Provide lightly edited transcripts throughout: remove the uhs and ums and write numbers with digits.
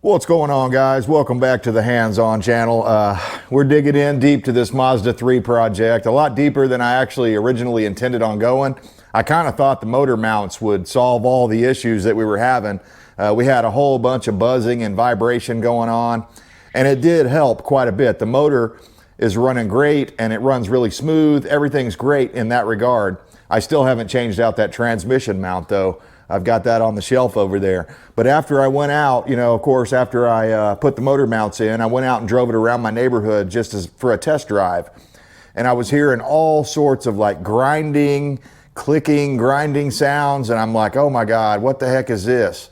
What's going on, guys? Welcome back to the Hands-On channel. We're digging in deep to this Mazda 3 project, a lot deeper than I actually originally intended on going. I kind of thought the motor mounts would solve all the issues that we were having. We had a whole bunch of buzzing and vibration going on, and it did help quite a bit. The motor is running great and it runs really smooth. Everything's great in that regard. I still haven't changed out that transmission mount though. I've got that on the shelf over there. But after I went out, of course, after I put the motor mounts in, I went out and drove it around my neighborhood just for a test drive. And I was hearing all sorts of like grinding, clicking, grinding sounds. And I'm like, oh my God, what the heck is this?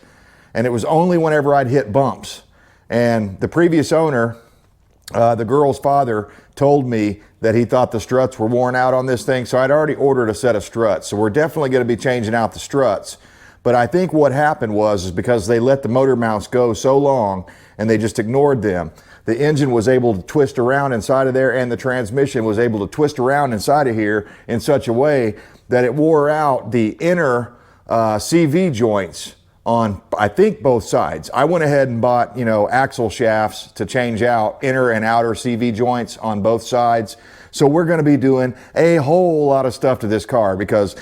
And it was only whenever I'd hit bumps. And the previous owner, the girl's father, told me that he thought the struts were worn out on this thing. So I'd already ordered a set of struts. So we're definitely going to be changing out the struts. But I think what happened was because they let the motor mounts go so long and they just ignored them. The engine was able to twist around inside of there, and the transmission was able to twist around inside of here in such a way that it wore out the inner CV joints on, I think, both sides. I went ahead and bought, axle shafts to change out inner and outer CV joints on both sides. So we're going to be doing a whole lot of stuff to this car because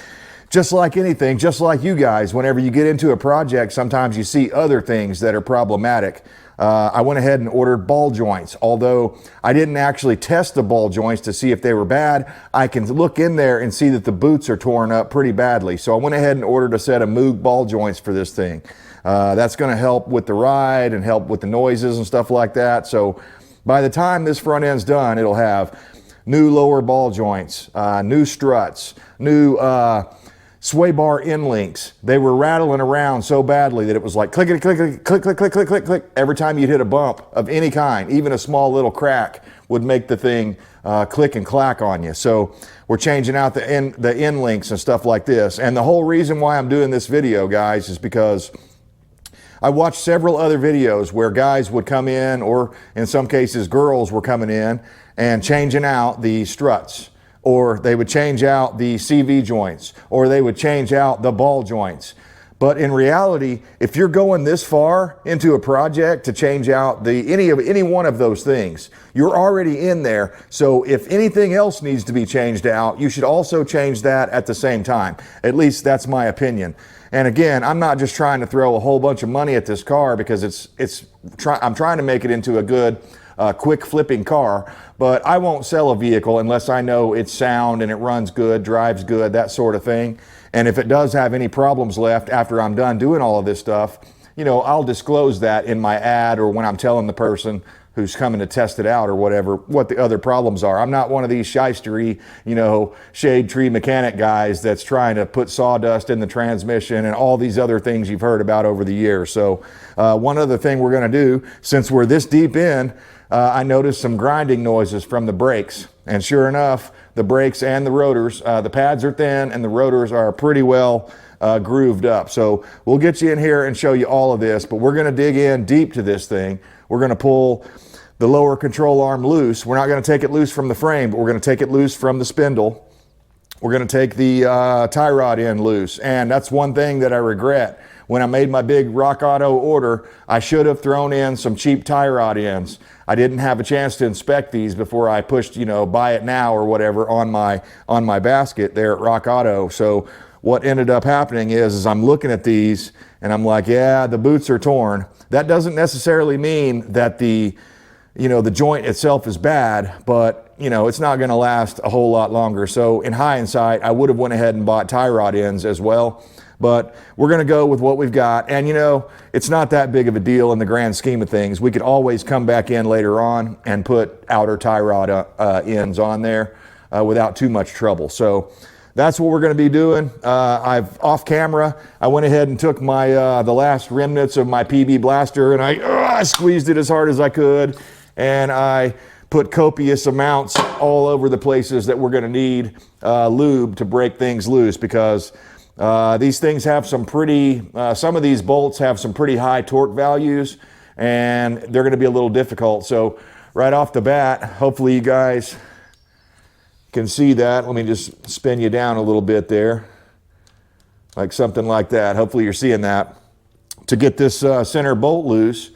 just like anything, just like you guys, whenever you get into a project, sometimes you see other things that are problematic. I went ahead and ordered ball joints. Although I didn't actually test the ball joints to see if they were bad, I can look in there and see that the boots are torn up pretty badly. So I went ahead and ordered a set of Moog ball joints for this thing. That's going to help with the ride and help with the noises and stuff like that. So by the time this front end's done, it'll have new lower ball joints, new struts, new sway bar end links. They were rattling around so badly that it was like clickety click click click click click click click click. Every time you'd hit a bump of any kind, even a small little crack would make the thing click and clack on you. So we're changing out the end links and stuff like this. And the whole reason why I'm doing this video, guys, is because I watched several other videos where guys would come in, or in some cases girls were coming in and changing out the struts, or they would change out the CV joints, or they would change out the ball joints. But in reality, if you're going this far into a project to change out any one of those things, you're already in there. So if anything else needs to be changed out, you should also change that at the same time. At least that's my opinion. And again, I'm not just trying to throw a whole bunch of money at this car because I'm trying to make it into a good, quick flipping car, but I won't sell a vehicle unless I know it's sound and it runs good, drives good, that sort of thing. And if it does have any problems left after I'm done doing all of this stuff, I'll disclose that in my ad or when I'm telling the person who's coming to test it out or whatever, what the other problems are. I'm not one of these shystery, shade tree mechanic guys that's trying to put sawdust in the transmission and all these other things you've heard about over the years. So one other thing we're gonna do, since we're this deep in, I noticed some grinding noises from the brakes. And sure enough, the brakes and the rotors, the pads are thin and the rotors are pretty well grooved up. So we'll get you in here and show you all of this, but we're gonna dig in deep to this thing. We're gonna pull the lower control arm loose. We're not gonna take it loose from the frame, but we're gonna take it loose from the spindle. We're gonna take the tie rod end loose. And that's one thing that I regret. When I made my big Rock Auto order, I should have thrown in some cheap tie rod ends. I didn't have a chance to inspect these before I pushed, buy it now or whatever on my basket there at Rock Auto. So what ended up happening is I'm looking at these and I'm like, yeah, the boots are torn. That doesn't necessarily mean that the joint itself is bad, but it's not going to last a whole lot longer. So in hindsight, I would have went ahead and bought tie rod ends as well. But we're going to go with what we've got. And it's not that big of a deal in the grand scheme of things. We could always come back in later on and put outer tie rod ends on there without too much trouble. So that's what we're going to be doing. Off camera, I went ahead and took my the last remnants of my PB Blaster and I squeezed it as hard as I could. And I put copious amounts all over the places that we're going to need lube to break things loose, because these things have some some of these bolts have some pretty high torque values and they're going to be a little difficult. So right off the bat, hopefully you guys can see that. Let me just spin you down a little bit there, like something like that. Hopefully you're seeing that. To get this center bolt loose,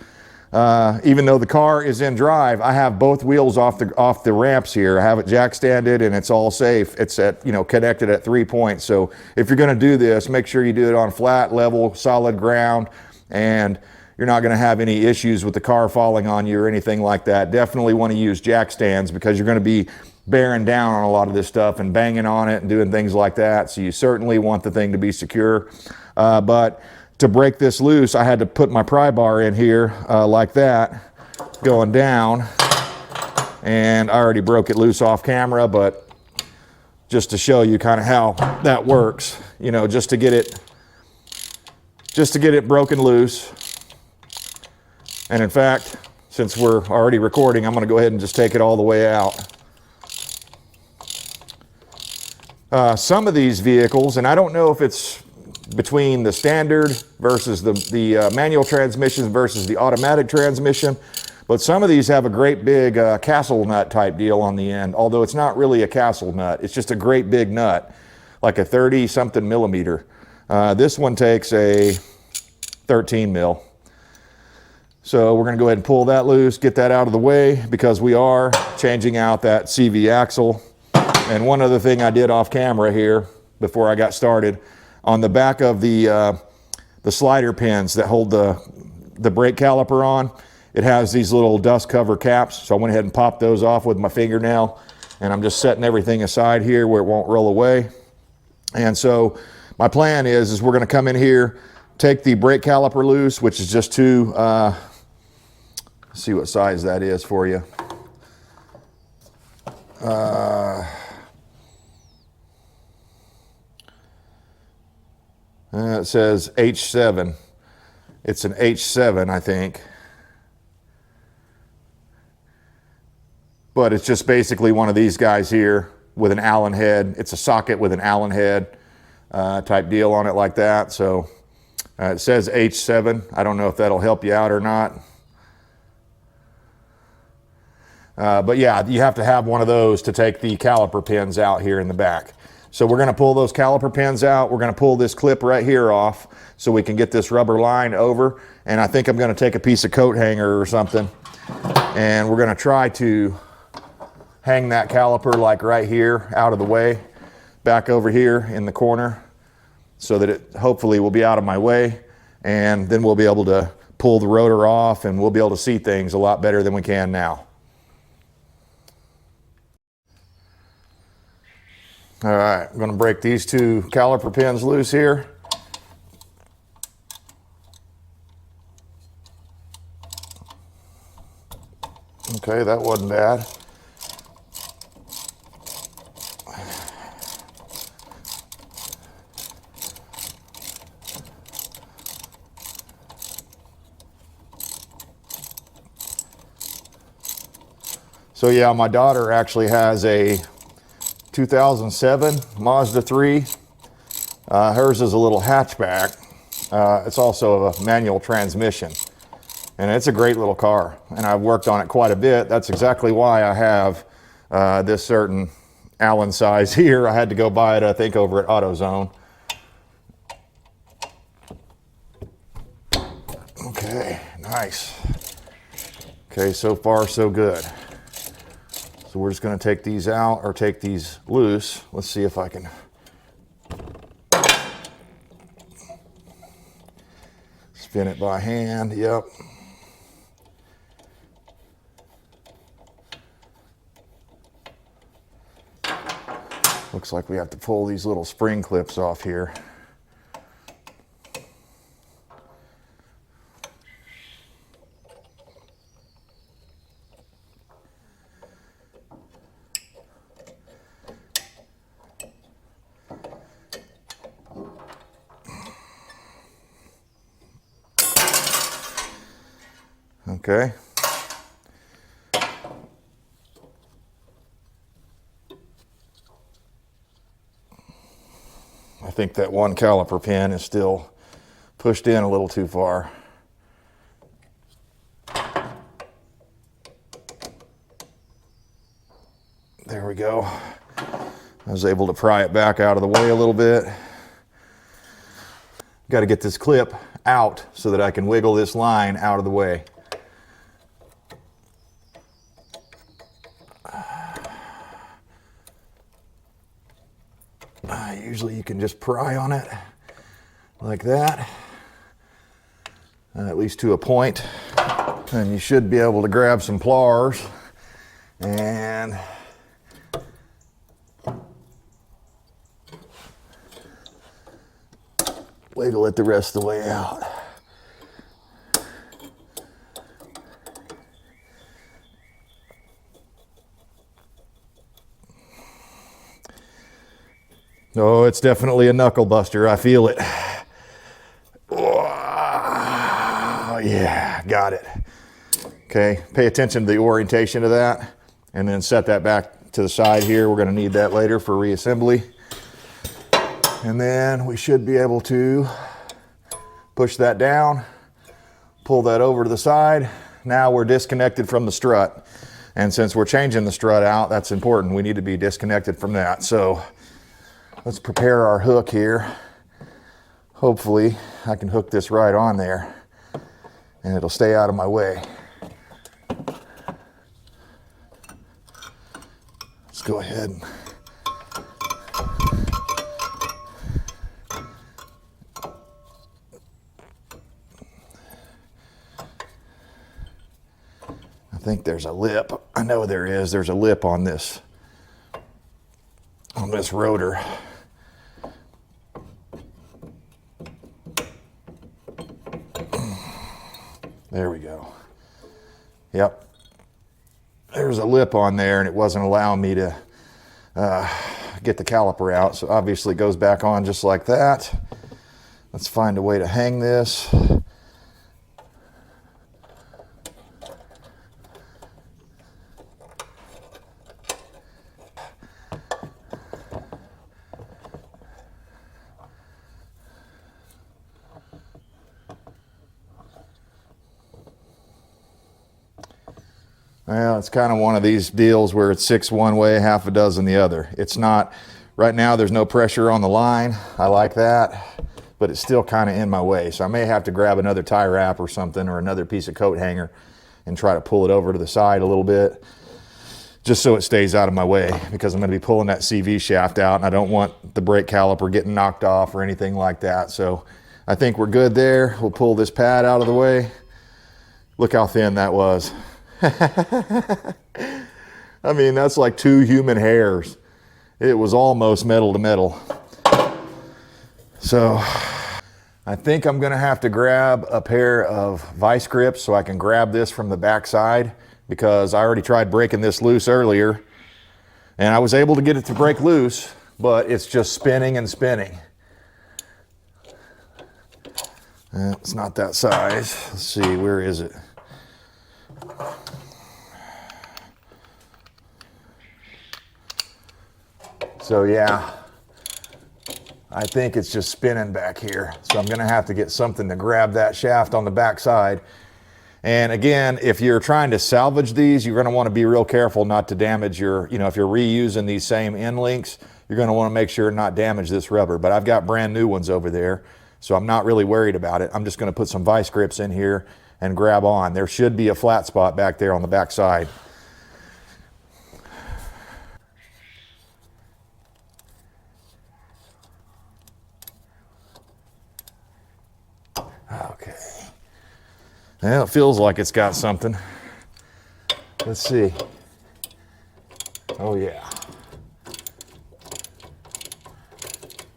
Even though the car is in drive, I have both wheels off the ramps here. I have it jack standed and it's all safe. It's at, you know, connected at 3 points. So if you're going to do this, make sure you do it on flat, level, solid ground, and you're not going to have any issues with the car falling on you or anything like that. Definitely want to use jack stands because you're going to be bearing down on a lot of this stuff and banging on it and doing things like that. So you certainly want the thing to be secure. But to break this loose, I had to put my pry bar in here like that, going down. And I already broke it loose off camera, but just to show you kind of how that works, you know, just to get it broken loose. And in fact, since we're already recording, I'm going to go ahead and just take it all the way out. Some of these vehicles, and I don't know if it's between the standard versus the manual transmission versus the automatic transmission, but some of these have a great big castle nut type deal on the end, although it's not really a castle nut. It's just a great big nut, like a 30 something millimeter. This one takes a 13 mil. So we're going to go ahead and pull that loose, get that out of the way, because we are changing out that CV axle. And one other thing I did off camera here before I got started, on the back of the slider pins that hold the brake caliper on, it has these little dust cover caps. So I went ahead and popped those off with my fingernail, and I'm just setting everything aside here where it won't roll away. And so my plan is we're going to come in here, take the brake caliper loose, which is just two, see what size that is for you. It says H7. It's an H7, I think. But it's just basically one of these guys here with an Allen head. It's a socket with an Allen head type deal on it like that. So it says H7. I don't know if that'll help you out or not. But yeah, you have to have one of those to take the caliper pins out here in the back. So we're going to pull those caliper pins out. We're going to pull this clip right here off so we can get this rubber line over. And I think I'm going to take a piece of coat hanger or something, and we're going to try to hang that caliper like right here out of the way, back over here in the corner, so that it hopefully will be out of my way. And then we'll be able to pull the rotor off, and we'll be able to see things a lot better than we can now. All right, I'm going to break these two caliper pins loose here. Okay, that wasn't bad. So yeah, my daughter actually has a 2007 Mazda 3. Hers is a little hatchback. It's also a manual transmission, and it's a great little car, and I've worked on it quite a bit. That's exactly why I have this certain Allen size here. I had to go buy it, I think, over at AutoZone. Okay, nice. Okay, so far so good. So we're just going to take these out, or take these loose. Let's see if I can spin it by hand. Yep. Looks like we have to pull these little spring clips off here. Okay. I think that one caliper pin is still pushed in a little too far. There we go. I was able to pry it back out of the way a little bit. Got to get this clip out so that I can wiggle this line out of the way. Usually you can just pry on it like that, at least to a point. And you should be able to grab some pliers and wiggle it the rest of the way out. Oh, it's definitely a knuckle buster. I feel it. Oh, yeah, got it. Okay, pay attention to the orientation of that, and then set that back to the side here. We're going to need that later for reassembly. And then we should be able to push that down, pull that over to the side. Now we're disconnected from the strut. And since we're changing the strut out, that's important. We need to be disconnected from that. So let's prepare our hook here. Hopefully I can hook this right on there and it'll stay out of my way. Let's go ahead. I think there's a lip. I know there is. There's a lip on this rotor. There we go. Yep. There's a lip on there and it wasn't allowing me to get the caliper out. So obviously it goes back on just like that. Let's find a way to hang this. Well, it's kind of one of these deals where it's 6 one way, half a dozen the other. It's not, right now there's no pressure on the line. I like that, but it's still kind of in my way. So I may have to grab another tie wrap or something or another piece of coat hanger and try to pull it over to the side a little bit just so it stays out of my way, because I'm going to be pulling that CV shaft out and I don't want the brake caliper getting knocked off or anything like that. So I think we're good there. We'll pull this pad out of the way. Look how thin that was. I mean, that's like 2 human hairs. It was almost metal to metal. So I think I'm gonna have to grab a pair of vice grips so I can grab this from the back side, because I already tried breaking this loose earlier and I was able to get it to break loose, but it's just spinning and spinning. It's not that size. Let's see, where is it? So yeah, I think it's just spinning back here. So I'm gonna have to get something to grab that shaft on the back side. And again, if you're trying to salvage these, you're gonna wanna be real careful not to damage your, if you're reusing these same end links, you're gonna wanna make sure not damage this rubber. But I've got brand new ones over there, so I'm not really worried about it. I'm just gonna put some vice grips in here and grab on. There should be a flat spot back there on the back side. Okay. Well, it feels like it's got something. Let's see. Oh yeah.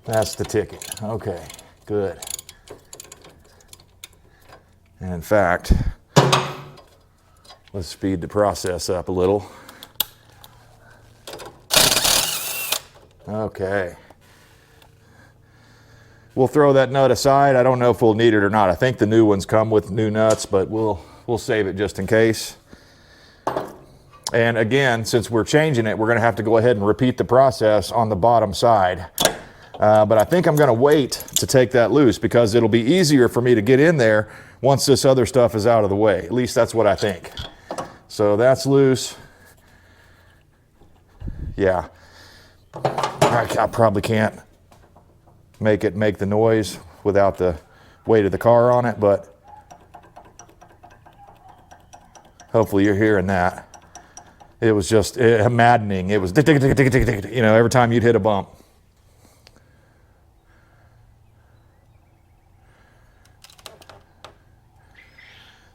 That's the ticket. Okay, good. And in fact, let's speed the process up a little. Okay. We'll throw that nut aside. I don't know if we'll need it or not. I think the new ones come with new nuts, but we'll save it just in case. And again, since we're changing it, we're gonna have to go ahead and repeat the process on the bottom side. But I think I'm gonna wait to take that loose, because it'll be easier for me to get in there once this other stuff is out of the way. At least that's what I think. So that's loose. Yeah, I probably can't make the noise without the weight of the car on it, but hopefully you're hearing that. It was just maddening. It was, every time you'd hit a bump.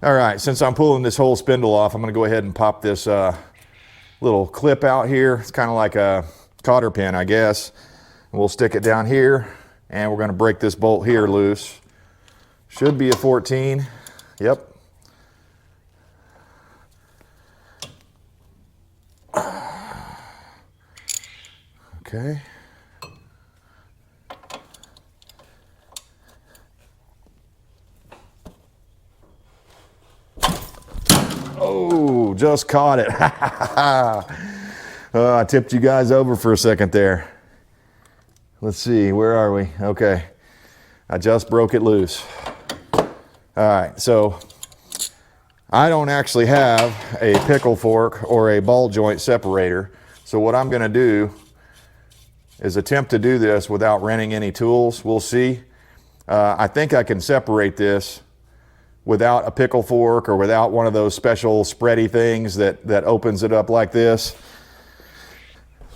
All right, since I'm pulling this whole spindle off, I'm gonna go ahead and pop this little clip out here. It's kind of like a cotter pin, I guess. We'll stick it down here, and we're gonna break this bolt here loose. Should be a 14, yep. Okay. Oh, just caught it. I tipped you guys over for a second there. Let's see, where are we? Okay, I just broke it loose. All right, so I don't actually have a pickle fork or a ball joint separator. So what I'm gonna do is attempt to do this without renting any tools. We'll see. I think I can separate this without a pickle fork or without one of those special spready things that opens it up like this.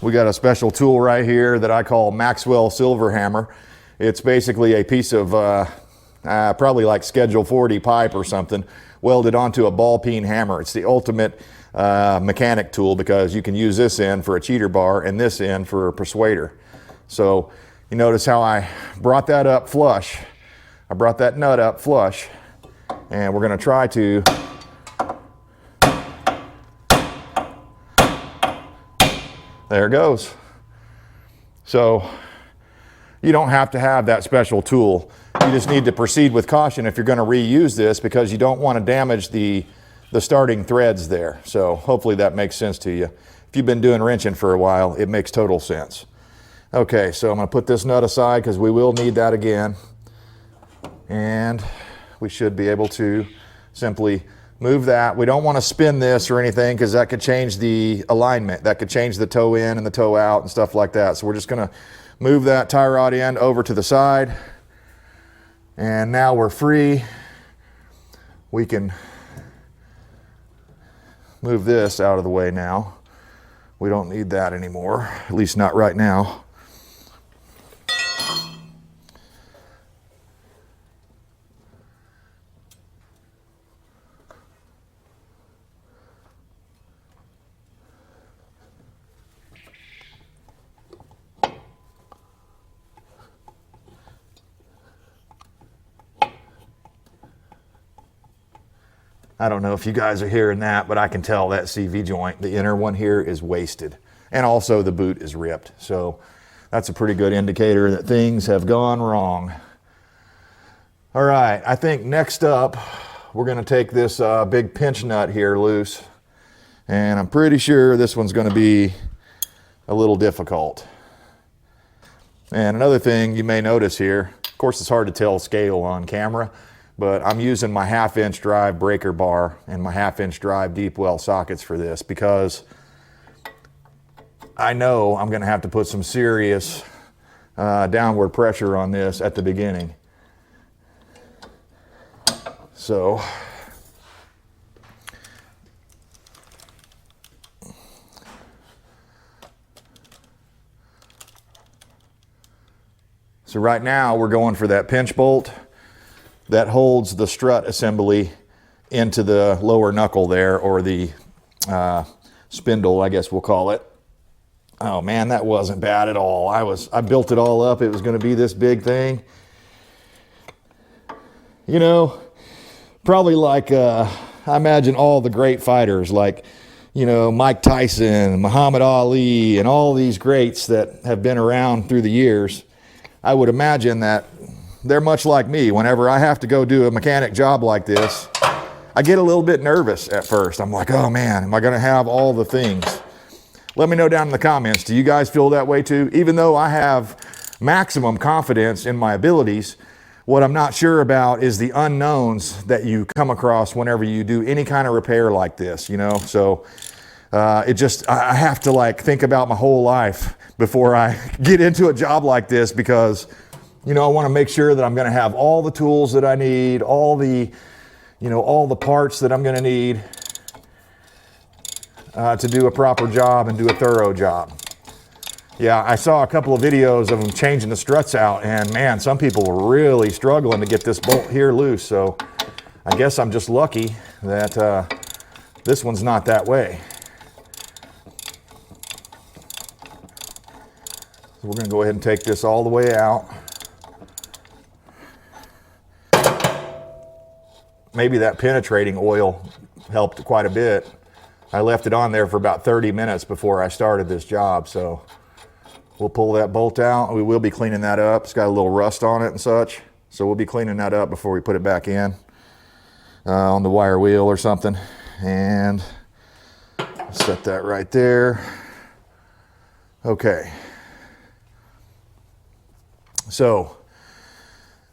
We got a special tool right here that I call Maxwell Silver Hammer. It's basically a piece of probably like Schedule 40 pipe or something welded onto a ball peen hammer. It's the ultimate mechanic tool because you can use this end for a cheater bar and this end for a persuader. So you notice how I brought that up flush. I brought that nut up flush. And we're going to try to there it goes. So you don't have to have that special tool. You just need to proceed with caution if you're going to reuse this because you don't want to damage the starting threads there. So hopefully that makes sense to you. If you've been doing wrenching for a while, it makes total sense. Okay, so I'm going to put this nut aside because we will need that again. And we should be able to simply move that. We don't want to spin this or anything because that could change the alignment. That could change the toe in and the toe out and stuff like that. So we're just going to move that tie rod end over to the side. And now we're free. We can move this out of the way now. We don't need that anymore, at least not right now. I don't know if you guys are hearing that, but I can tell that CV joint, the inner one here, is wasted. And also the boot is ripped. So that's a pretty good indicator that things have gone wrong. All right, I think next up, we're gonna take this big pinch nut here loose. And I'm pretty sure this one's gonna be a little difficult. And another thing you may notice here, of course it's hard to tell scale on camera, but I'm using my 1/2-inch drive breaker bar and my 1/2-inch drive deep well sockets for this because I know I'm gonna have to put some serious downward pressure on this at the beginning. So right now we're going for that pinch bolt that holds the strut assembly into the lower knuckle there, or the spindle, I guess we'll call it. Oh man, that wasn't bad at all. I built it all up. It was going to be this big thing. You know, probably like, I imagine all the great fighters like, you know, Mike Tyson, Muhammad Ali, and all these greats that have been around through the years. I would imagine that they're much like me. Whenever I have to go do a mechanic job like this, I get a little bit nervous at first. I'm like, oh man, am I gonna have all the things? Let me know down in the comments, do you guys feel that way too? Even though I have maximum confidence in my abilities, what I'm not sure about is the unknowns that you come across whenever you do any kind of repair like this, you know? So I have to like think about my whole life before I get into a job like this because, you know, I want to make sure that I'm going to have all the tools that I need, all the parts that I'm going to need to do a proper job and do a thorough job. Yeah, I saw a couple of videos of them changing the struts out, and man, some people were really struggling to get this bolt here loose. So I guess I'm just lucky that this one's not that way. So we're going to go ahead and take this all the way out. Maybe that penetrating oil helped quite a bit. I left it on there for about 30 minutes before I started this job, so we'll pull that bolt out. We will be cleaning that up. It's got a little rust on it and such, so we'll be cleaning that up before we put it back in on the wire wheel or something. And set that right there. Okay. So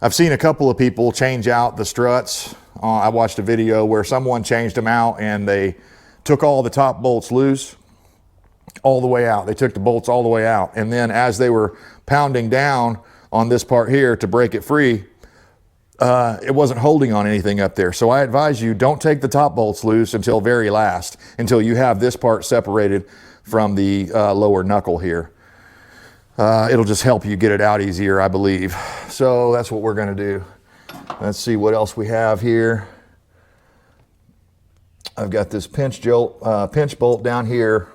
I've seen a couple of people change out the struts. I watched a video where someone changed them out and they took all the top bolts loose all the way out. They took the bolts all the way out. And then as they were pounding down on this part here to break it free, it wasn't holding on anything up there. So I advise you, don't take the top bolts loose until very last, until you have this part separated from the lower knuckle here. It'll just help you get it out easier, I believe. So that's what we're going to do. Let's see what else we have here. I've got this pinch bolt down here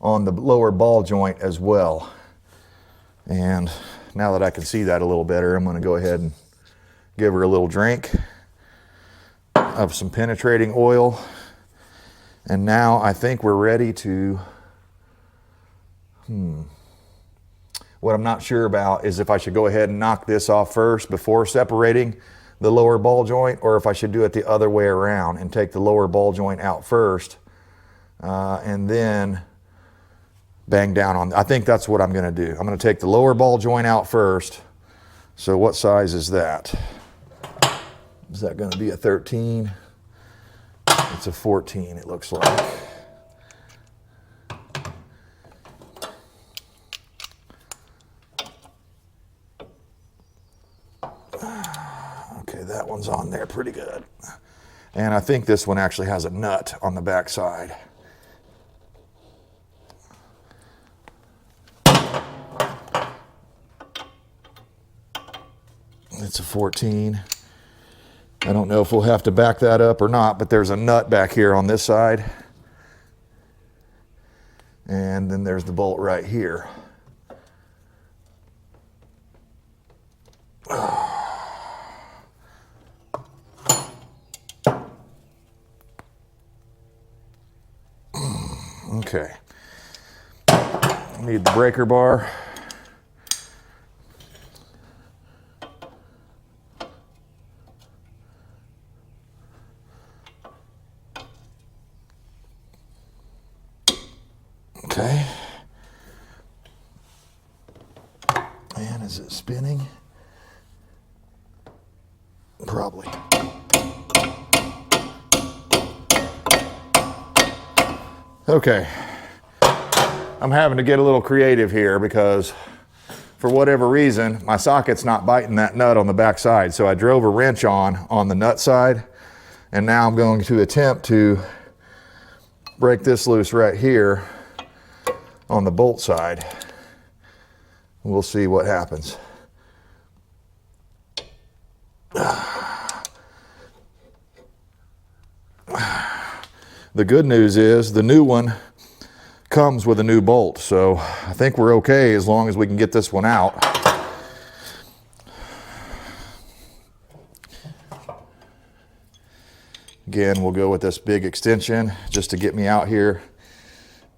on the lower ball joint as well. And now that I can see that a little better, I'm going to go ahead and give her a little drink of some penetrating oil. And now I think we're ready to, what I'm not sure about is if I should go ahead and knock this off first before separating the lower ball joint, or if I should do it the other way around and take the lower ball joint out first and then bang down on. I think that's what I'm going to do. I'm going to take the lower ball joint out first. So what size is that? Is that going to be a 13? It's a 14, it looks like. Okay, that one's on there pretty good. And I think this one actually has a nut on the back side. It's a 14. I don't know if we'll have to back that up or not, but there's a nut back here on this side. And then there's the bolt right here. Okay. Need the breaker bar. Okay. And is it spinning? Probably. Okay. I'm having to get a little creative here because for whatever reason, my socket's not biting that nut on the back side. So I drove a wrench on the nut side, and now I'm going to attempt to break this loose right here on the bolt side. We'll see what happens. The good news is the new one comes with a new bolt, so I think we're okay as long as we can get this one out. Again, we'll go with this big extension just to get me out here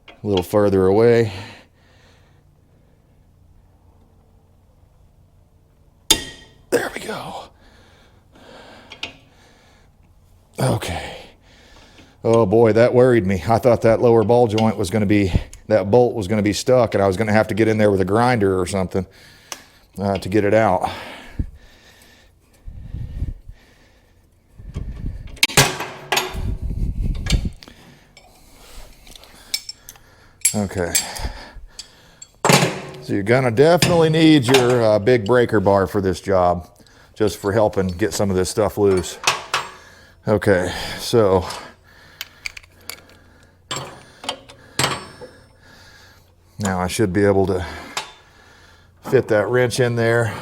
a little further away. There we go. Okay. Oh boy, that worried me. I thought that lower ball joint was going to be, that bolt was going to be stuck and I was going to have to get in there with a grinder or something to get it out. Okay. So you're going to definitely need your big breaker bar for this job, just for helping get some of this stuff loose. Okay, so now I should be able to fit that wrench in there.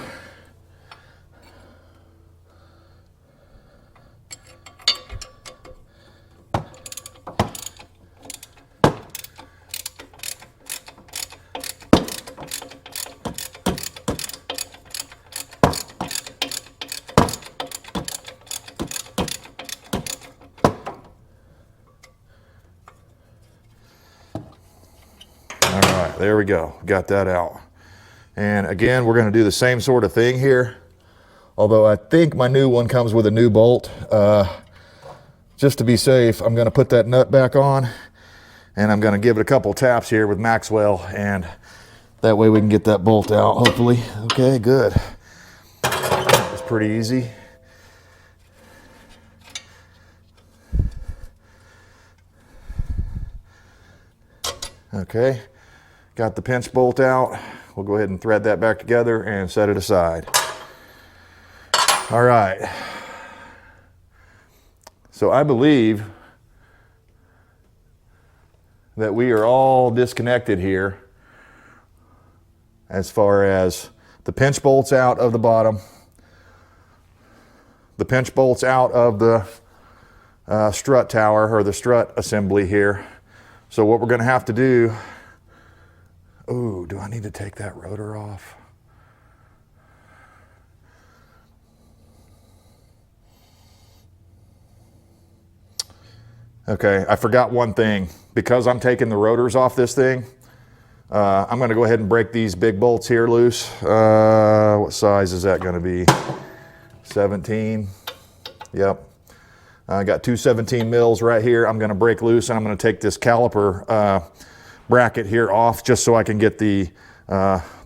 right, there we go. Got that out. And again, we're going to do the same sort of thing here. Although I think my new one comes with a new bolt. Just to be safe, I'm going to put that nut back on, and I'm going to give it a couple taps here with Maxwell, and that way we can get that bolt out, hopefully. Okay, good. It's pretty easy. Okay, got the pinch bolt out. We'll go ahead and thread that back together and set it aside. All right. So I believe that we are all disconnected here as far as the pinch bolts out of the bottom, the pinch bolts out of the strut tower or the strut assembly here. So what we're going to have to do, oh, do I need to take that rotor off? Okay, I forgot one thing. Because I'm taking the rotors off this thing, I'm going to go ahead and break these big bolts here loose. What size is that going to be? 17. Yep. I got two 17 mils right here. I'm going to break loose, and I'm going to take this caliper bracket here off just so I can get the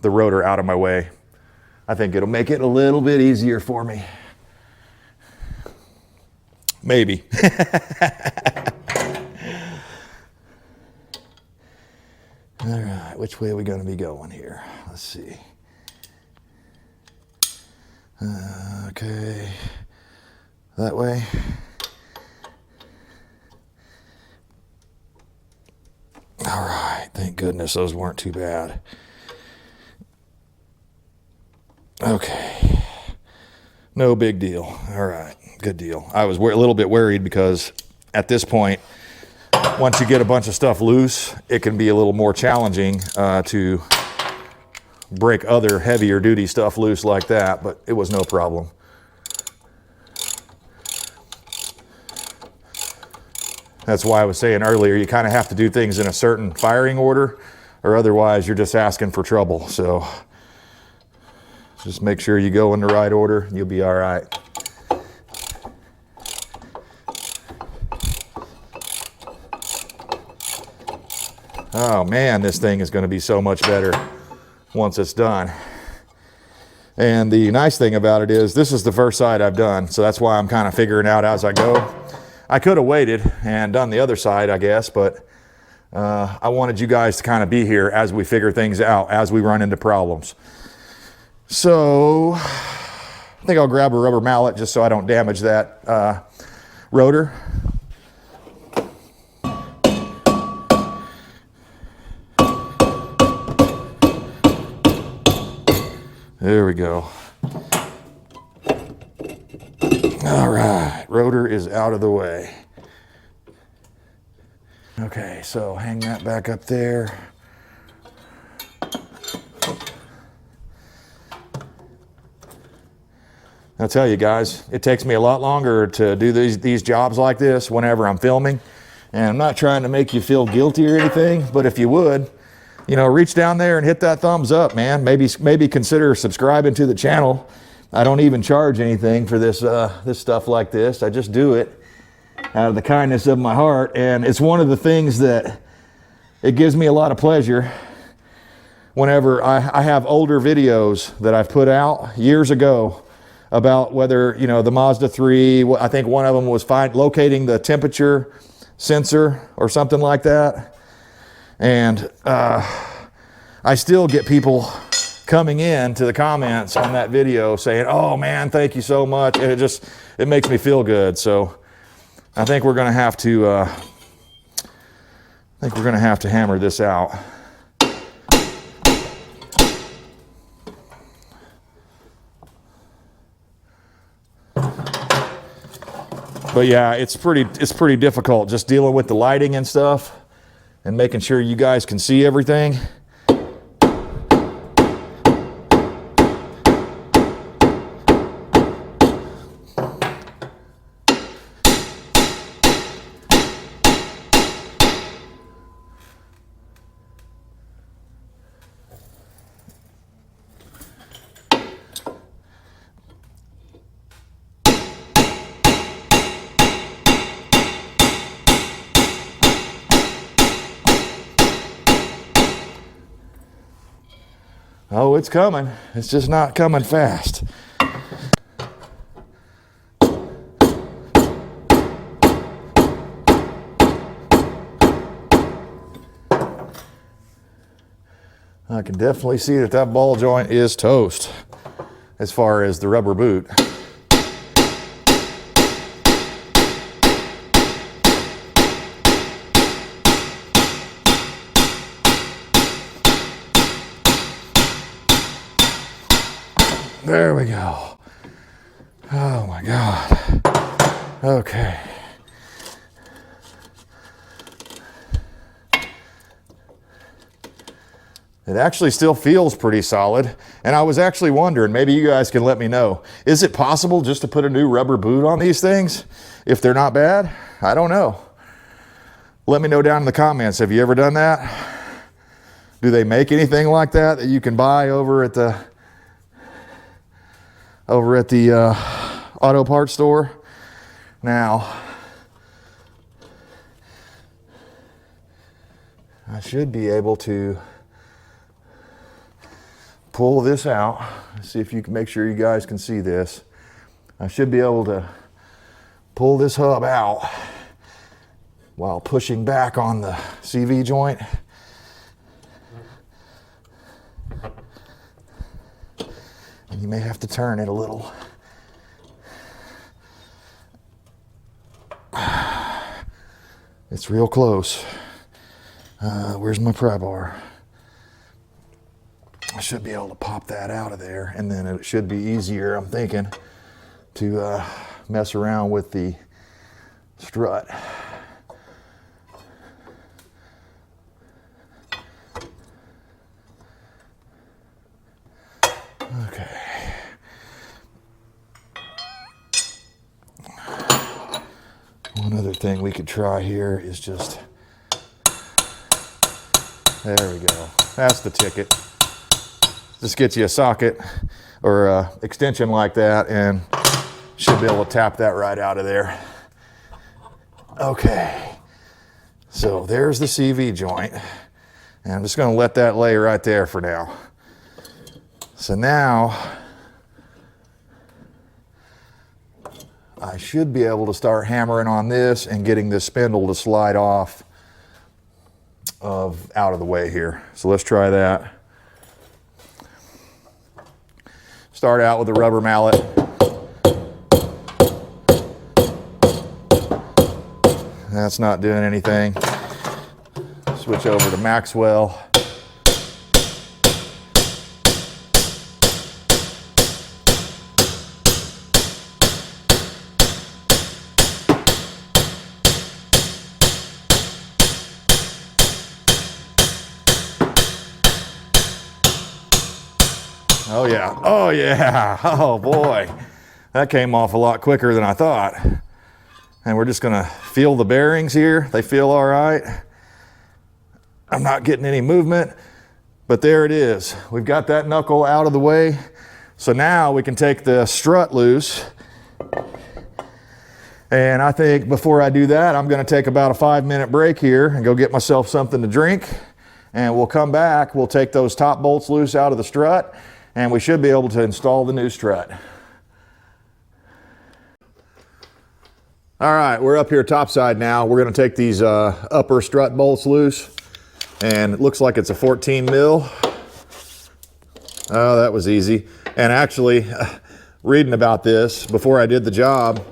rotor out of my way. I think it'll make it a little bit easier for me. Maybe. All right, which way are we going to be going here? Let's see. Okay, that way. All right, thank goodness those weren't too bad. Okay, no big deal. All right, good deal. I was a little bit worried because at this point, once you get a bunch of stuff loose, it can be a little more challenging to break other heavier duty stuff loose like that, but it was no problem. That's why I was saying earlier, you kind of have to do things in a certain firing order, or otherwise you're just asking for trouble. So just make sure you go in the right order, you'll be all right. Oh man, this thing is going to be so much better once it's done. And the nice thing about it is this is the first side I've done, so that's why I'm kind of figuring out as I go. I could have waited and done the other side, I guess, but I wanted you guys to kind of be here as we figure things out, as we run into problems. So I think I'll grab a rubber mallet just so I don't damage that rotor. There we go. All right, rotor is out of the way. Okay, so hang that back up there. I'll tell you guys, it takes me a lot longer to do these jobs like this whenever I'm filming. And I'm not trying to make you feel guilty or anything, but if you would, you know, reach down there and hit that thumbs up, man. Maybe consider subscribing to the channel. I don't even charge anything for this stuff like this. I just do it out of the kindness of my heart, and it's one of the things that it gives me a lot of pleasure whenever I have older videos that I've put out years ago about whether, you know, the Mazda 3, I think one of them was locating the temperature sensor or something like that. And I still get people coming in to the comments on that video saying, oh man, thank you so much. And it makes me feel good. So I think we're going to have to hammer this out. But yeah, it's pretty difficult just dealing with the lighting and stuff and making sure you guys can see everything. Oh, it's coming. It's just not coming fast. I can definitely see that that ball joint is toast as far as the rubber boot. There we go. Oh my God. Okay. It actually still feels pretty solid. And I was actually wondering, maybe you guys can let me know, is it possible just to put a new rubber boot on these things if they're not bad? I don't know. Let me know down in the comments. Have you ever done that? Do they make anything like that that you can buy over at the auto parts store? Now, I should be able to pull this out. See if you can make sure you guys can see this. I should be able to pull this hub out while pushing back on the CV joint. And you may have to turn it a little. It's real close. Where's my pry bar? I should be able to pop that out of there, and then it should be easier, I'm thinking, to mess around with the strut. Okay. One other thing we could try here is just, there we go. That's the ticket. Just get you a socket or a extension like that and should be able to tap that right out of there. Okay, so there's the CV joint, and I'm just going to let that lay right there for now. So now I should be able to start hammering on this and getting this spindle to slide off out of the way here. So let's try that. Start out with a rubber mallet. That's not doing anything. Switch over to Maxwell. Oh yeah, oh yeah, oh boy. That came off a lot quicker than I thought. And we're just gonna feel the bearings here. They feel all right. I'm not getting any movement, but there it is. We've got that knuckle out of the way. So now we can take the strut loose. And I think before I do that, I'm gonna take about a 5-minute break here and go get myself something to drink. And we'll come back, we'll take those top bolts loose out of the strut, and we should be able to install the new strut. All right, we're up here topside now. We're gonna take these upper strut bolts loose, and it looks like it's a 14 mil. Oh, that was easy. And actually, reading about this, before I did the job,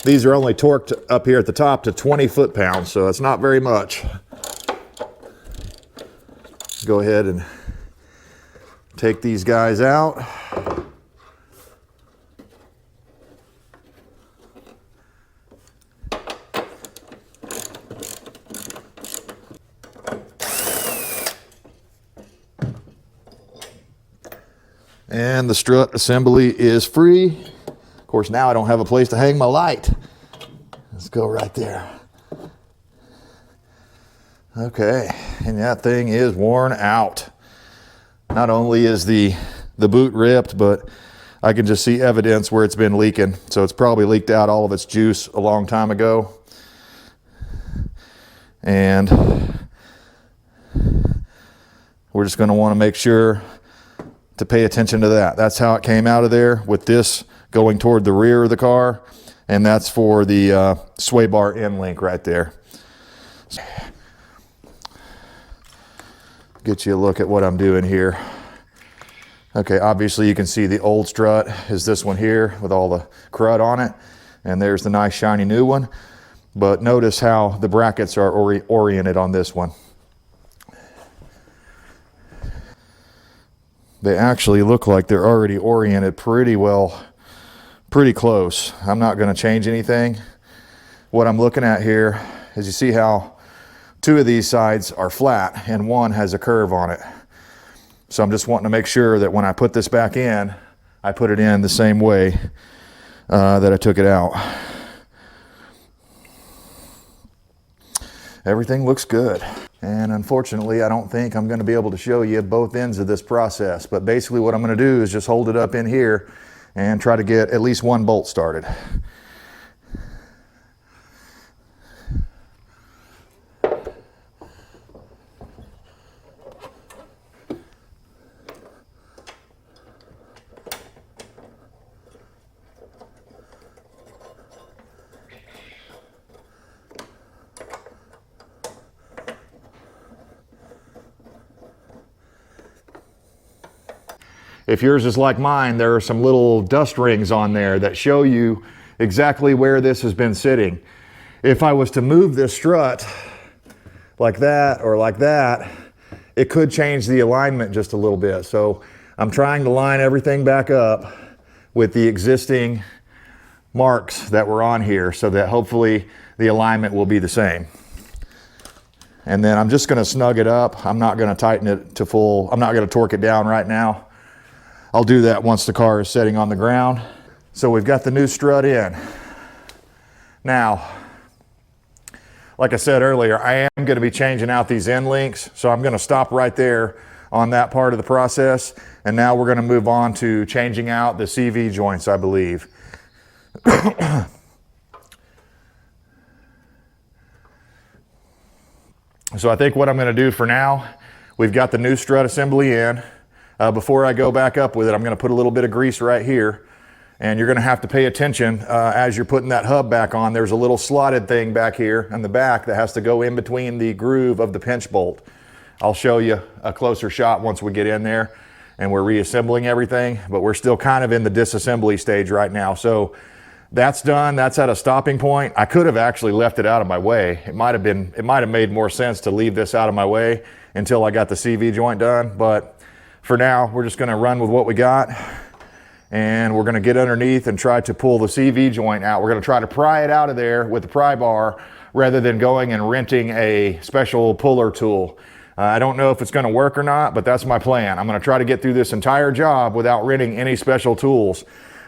these are only torqued up here at the top to 20 foot-pounds, so it's not very much. Go ahead and take these guys out. And the strut assembly is free. Of course, now I don't have a place to hang my light. Let's go right there. Okay, and that thing is worn out. Not only is the boot ripped, but I can just see evidence where it's been leaking. So it's probably leaked out all of its juice a long time ago. And we're just going to want to make sure to pay attention to that. That's how it came out of there, with this going toward the rear of the car. And that's for the sway bar end link right there. Get you a look at what I'm doing here. Okay, obviously you can see the old strut is this one here with all the crud on it. And there's the nice shiny new one. But notice how the brackets are oriented on this one. They actually look like they're already oriented pretty well, pretty close. I'm not going to change anything. What I'm looking at here is, you see how two of these sides are flat and one has a curve on it. So I'm just wanting to make sure that when I put this back in, I put it in the same way that I took it out. Everything looks good. And unfortunately, I don't think I'm going to be able to show you both ends of this process. But basically what I'm going to do is just hold it up in here and try to get at least one bolt started. If yours is like mine, there are some little dust rings on there that show you exactly where this has been sitting. If I was to move this strut like that or like that, it could change the alignment just a little bit. So I'm trying to line everything back up with the existing marks that were on here so that hopefully the alignment will be the same. And then I'm just going to snug it up. I'm not going to tighten it to full. I'm not going to torque it down right now. I'll do that once the car is setting on the ground. So we've got the new strut in. Now, like I said earlier, I am going to be changing out these end links. So I'm going to stop right there on that part of the process. And now we're going to move on to changing out the CV joints, I believe. So I think what I'm going to do for now, we've got the new strut assembly in. Before I go back up with it, I'm going to put a little bit of grease right here. And you're going to have to pay attention as you're putting that hub back on. There's a little slotted thing back here in the back that has to go in between the groove of the pinch bolt. I'll show you a closer shot once we get in there and we're reassembling everything, but we're still kind of in the disassembly stage right now. So that's done. That's at a stopping point. I could have actually left it out of my way. It might have made more sense to leave this out of my way until I got the CV joint done. But for now, we're just going to run with what we got, and we're going to get underneath and try to pull the CV joint out. We're going to try to pry it out of there with the pry bar rather than going and renting a special puller tool. I don't know if it's going to work or not, but that's my plan. I'm going to try to get through this entire job without renting any special tools.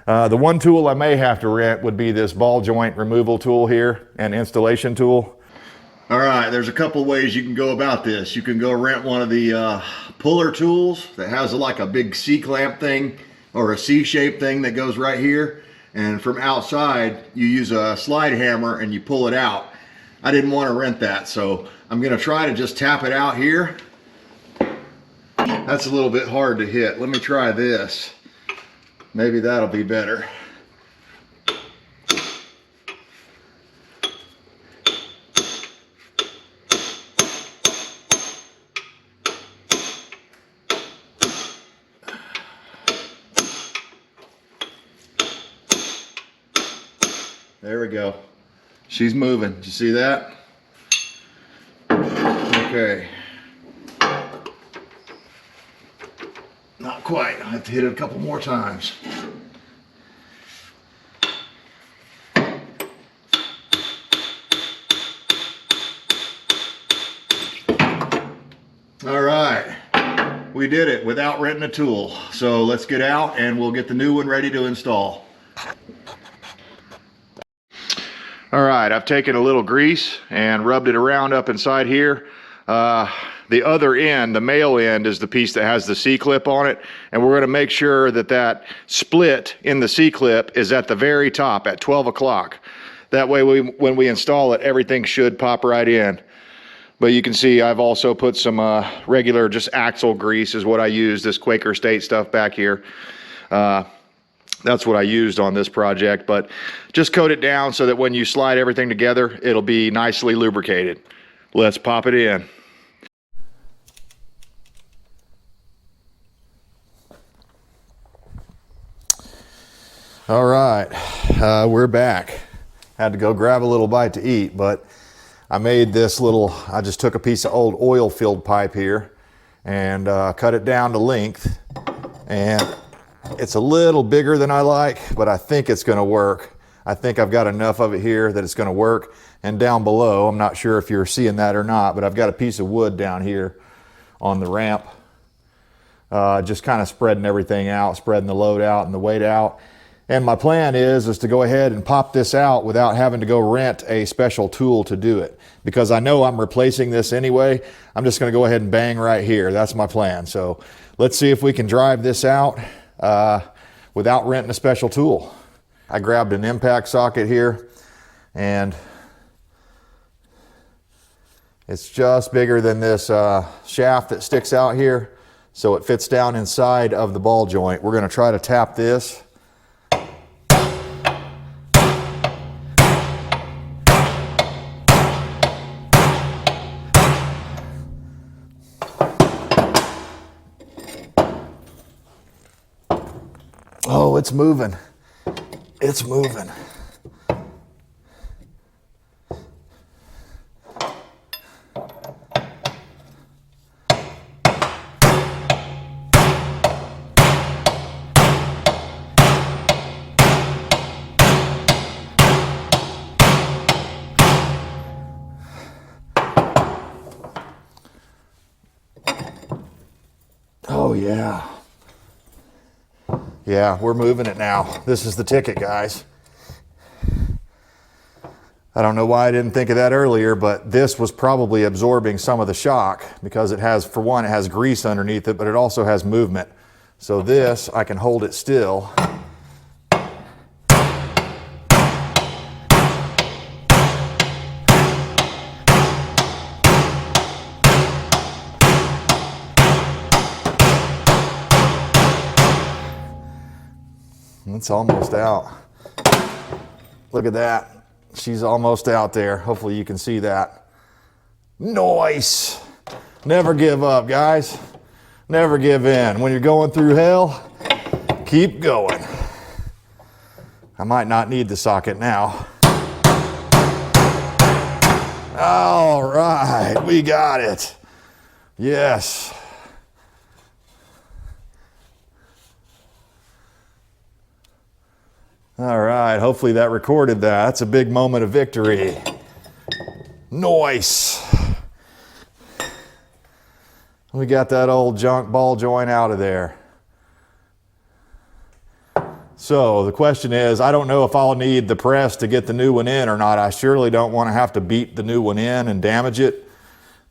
The one tool I may have to rent would be this ball joint removal tool here and installation tool. All right, there's a couple ways you can go about this. You can go rent one of the puller tools that has like a big C-clamp thing or a C-shaped thing that goes right here. And from outside, you use a slide hammer and you pull it out. I didn't want to rent that, so I'm going to try to just tap it out here. That's a little bit hard to hit. Let me try this. Maybe that'll be better. There we go. She's moving. Did you see that? Okay. Not quite. I have to hit it a couple more times. All right. We did it without renting a tool. So let's get out and we'll get the new one ready to install. All right, I've taken a little grease and rubbed it around up inside here. The other end, the male end, is the piece that has the C-clip on it. And we're gonna make sure that that split in the C-clip is at the very top at 12 o'clock. That way, when we install it, everything should pop right in. But you can see I've also put some regular just axle grease is what I use, this Quaker State stuff back here. That's what I used on this project, but just coat it down so that when you slide everything together, it'll be nicely lubricated. Let's pop it in. All right, we're back. Had to go grab a little bite to eat, but I made this little, I just took a piece of old oil filled pipe here and cut it down to length, and it's a little bigger than I like, but I think it's gonna work. I think I've got enough of it here that it's gonna work. And down below, I'm not sure if you're seeing that or not, but I've got a piece of wood down here on the ramp, just kind of spreading everything out, spreading the load out and the weight out. And my plan is to go ahead and pop this out without having to go rent a special tool to do it. Because I know I'm replacing this anyway, I'm just gonna go ahead and bang right here. That's my plan. So let's see if we can drive this out without renting a special tool. I grabbed an impact socket here, and it's just bigger than this shaft that sticks out here, so it fits down inside of the ball joint. We're gonna try to tap this. Oh, it's moving. It's moving. Oh, yeah. Yeah, we're moving it now. This is the ticket, guys. I don't know why I didn't think of that earlier, but this was probably absorbing some of the shock because it has, for one, it has grease underneath it, but it also has movement. So this, I can hold it still. It's almost out. Look at that. She's almost out there. Hopefully you can see that. Nice. Never give up, guys. Never give in. When you're going through hell, keep going. I might not need the socket now. All right, we got it. Yes. All right, hopefully that recorded that. That's a big moment of victory. Nice. We got that old junk ball joint out of there. So the question is, I don't know if I'll need the press to get the new one in or not. I surely don't want to have to beat the new one in and damage it,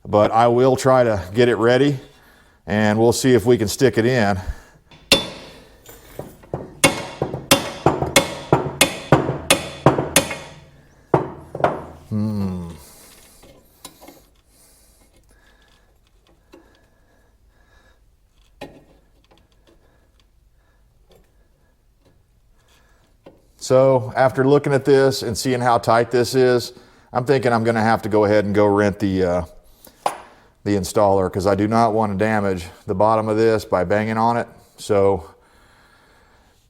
but I will try to get it ready and we'll see if we can stick it in. So after looking at this and seeing how tight this is, I'm thinking I'm gonna have to go ahead and go rent the installer because I do not want to damage the bottom of this by banging on it. So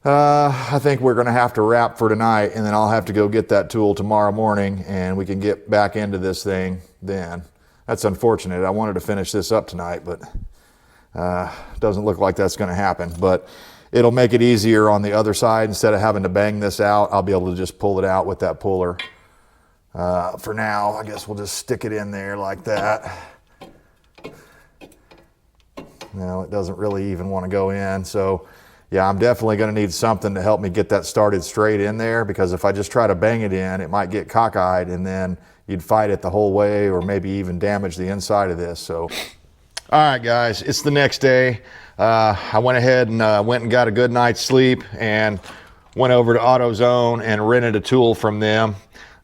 I think we're gonna have to wrap for tonight, and then I'll have to go get that tool tomorrow morning and we can get back into this thing then. That's unfortunate. I wanted to finish this up tonight, but doesn't look like that's gonna happen. But it'll make it easier on the other side. Instead of having to bang this out, I'll be able to just pull it out with that puller. For now, I guess we'll just stick it in there like that. No, it doesn't really even want to go in. So yeah, I'm definitely going to need something to help me get that started straight in there, because if I just try to bang it in, it might get cockeyed and then you'd fight it the whole way or maybe even damage the inside of this. So, all right, guys, it's the next day. I went ahead and went and got a good night's sleep and went over to AutoZone and rented a tool from them.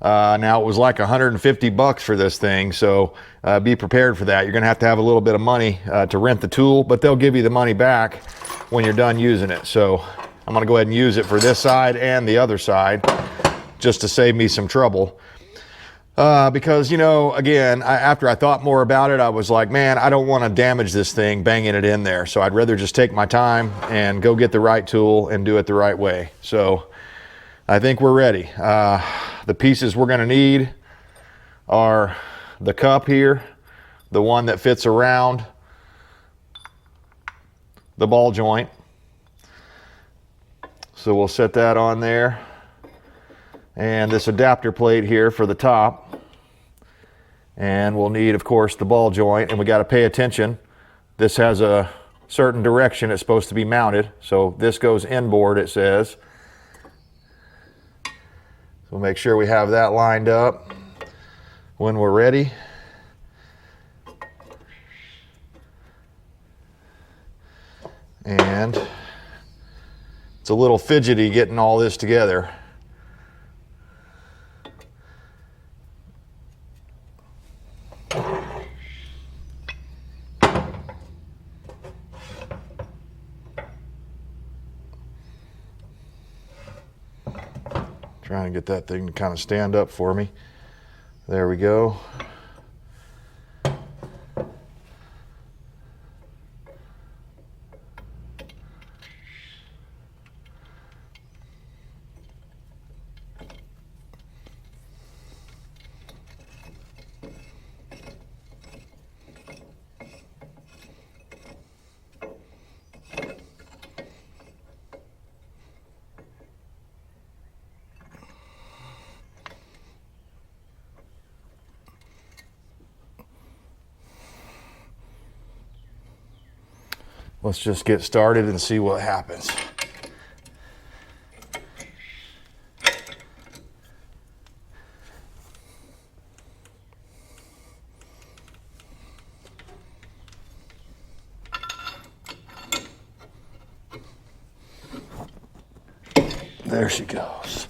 Now it was like 150 bucks for this thing, so be prepared for that. You're gonna have to have a little bit of money to rent the tool, but they'll give you the money back when you're done using it. So I'm gonna go ahead and use it for this side and the other side just to save me some trouble. Because, you know, again, after I thought more about it, I was like, man, I don't want to damage this thing banging it in there. So I'd rather just take my time and go get the right tool and do it the right way. So I think we're ready. The pieces we're going to need are the cup here, the one that fits around the ball joint. So we'll set that on there. And this adapter plate here for the top. And we'll need, of course, the ball joint, and we got to pay attention. This has a certain direction it's supposed to be mounted. So this goes inboard, it says. So make sure we have that lined up when we're ready. And it's a little fidgety getting all this together. Trying to get that thing to kind of stand up for me. There we go. Let's just get started and see what happens. There she goes.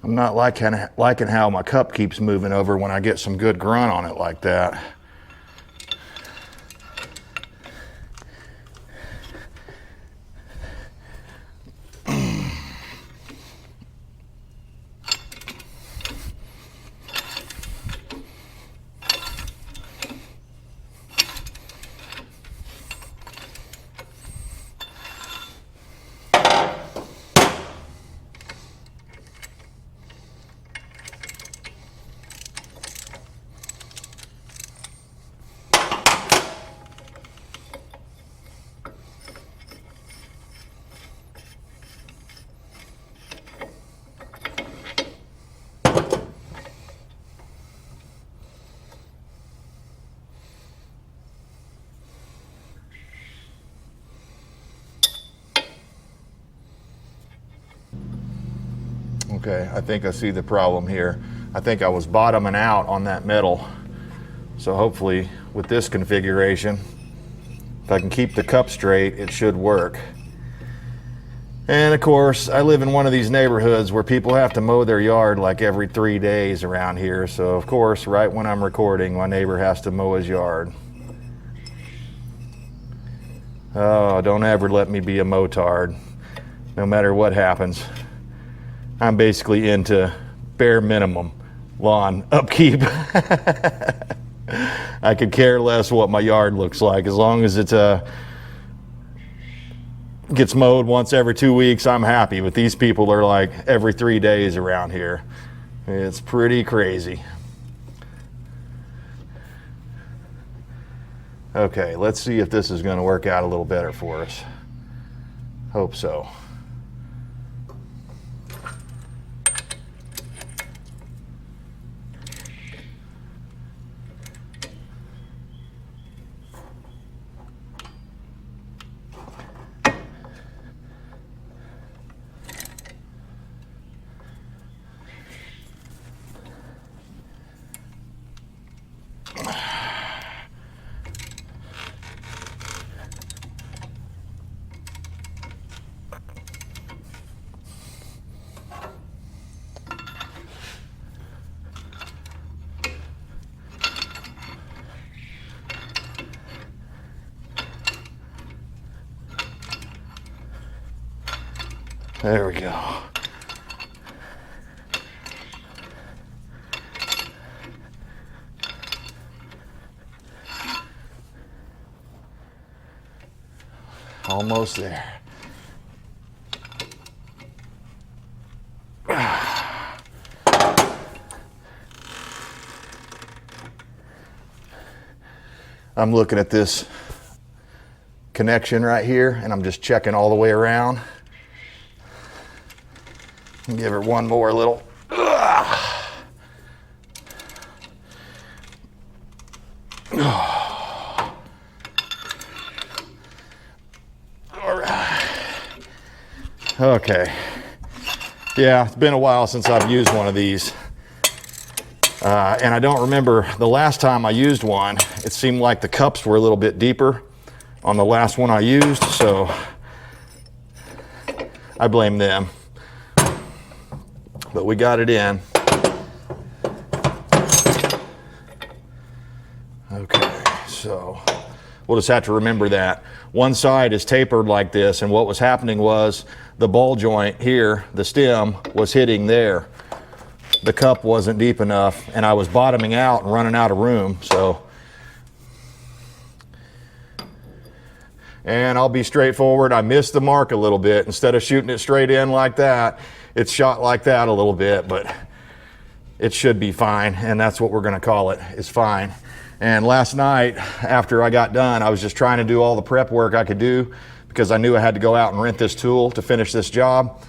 I'm not liking how my cup keeps moving over when I get some good grunt on it like that. Okay, I think I see the problem here. I think I was bottoming out on that metal. So hopefully with this configuration, if I can keep the cup straight, it should work. And of course, I live in one of these neighborhoods where people have to mow their yard like every 3 days around here. So of course, right when I'm recording, my neighbor has to mow his yard. Oh, don't ever let me be a motard, no matter what happens. I'm basically into bare minimum lawn upkeep. I could care less what my yard looks like, as long as it's gets mowed once every 2 weeks, I'm happy. But these people are like every 3 days around here. It's pretty crazy. Okay, let's see if this is going to work out a little better for us. Hope so. There we go. Almost there. I'm looking at this connection right here, and I'm just checking all the way around. Give her one more little. All right. Okay. Yeah, it's been a while since I've used one of these. And I don't remember the last time I used one. It seemed like the cups were a little bit deeper on the last one I used, so I blame them. But we got it in. Okay, so we'll just have to remember that. One side is tapered like this, and what was happening was the ball joint here, the stem, was hitting there. The cup wasn't deep enough, and I was bottoming out and running out of room, so. And I'll be straightforward, I missed the mark a little bit. Instead of shooting it straight in like that, it's shot like that a little bit, but it should be fine, and that's what we're gonna call it, is fine. And last night, after I got done, I was just trying to do all the prep work I could do because I knew I had to go out and rent this tool to finish this job.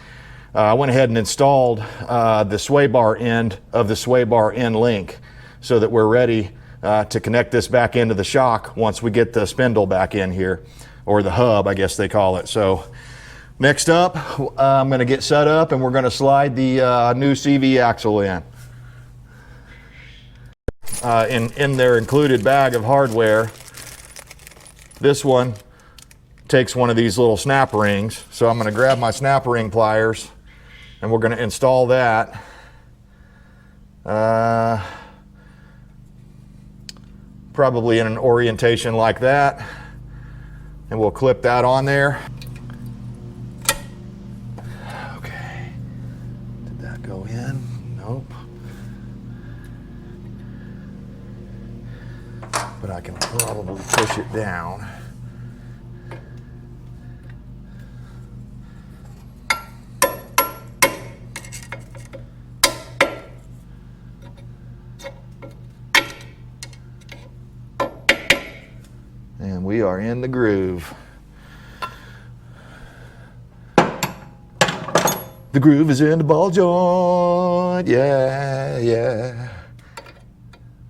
I went ahead and installed the sway bar end of the sway bar end link so that we're ready to connect this back into the shock once we get the spindle back in here, or the hub, I guess they call it. So next up, I'm going to get set up and we're going to slide the new CV axle in. In their included bag of hardware, this one takes one of these little snap rings. So I'm going to grab my snap ring pliers and we're going to install that. Probably in an orientation like that. And we'll clip that on there. Okay. Did that go in? Nope. But I can probably push it down. And we are in the groove. The groove is in the ball joint. Yeah, yeah.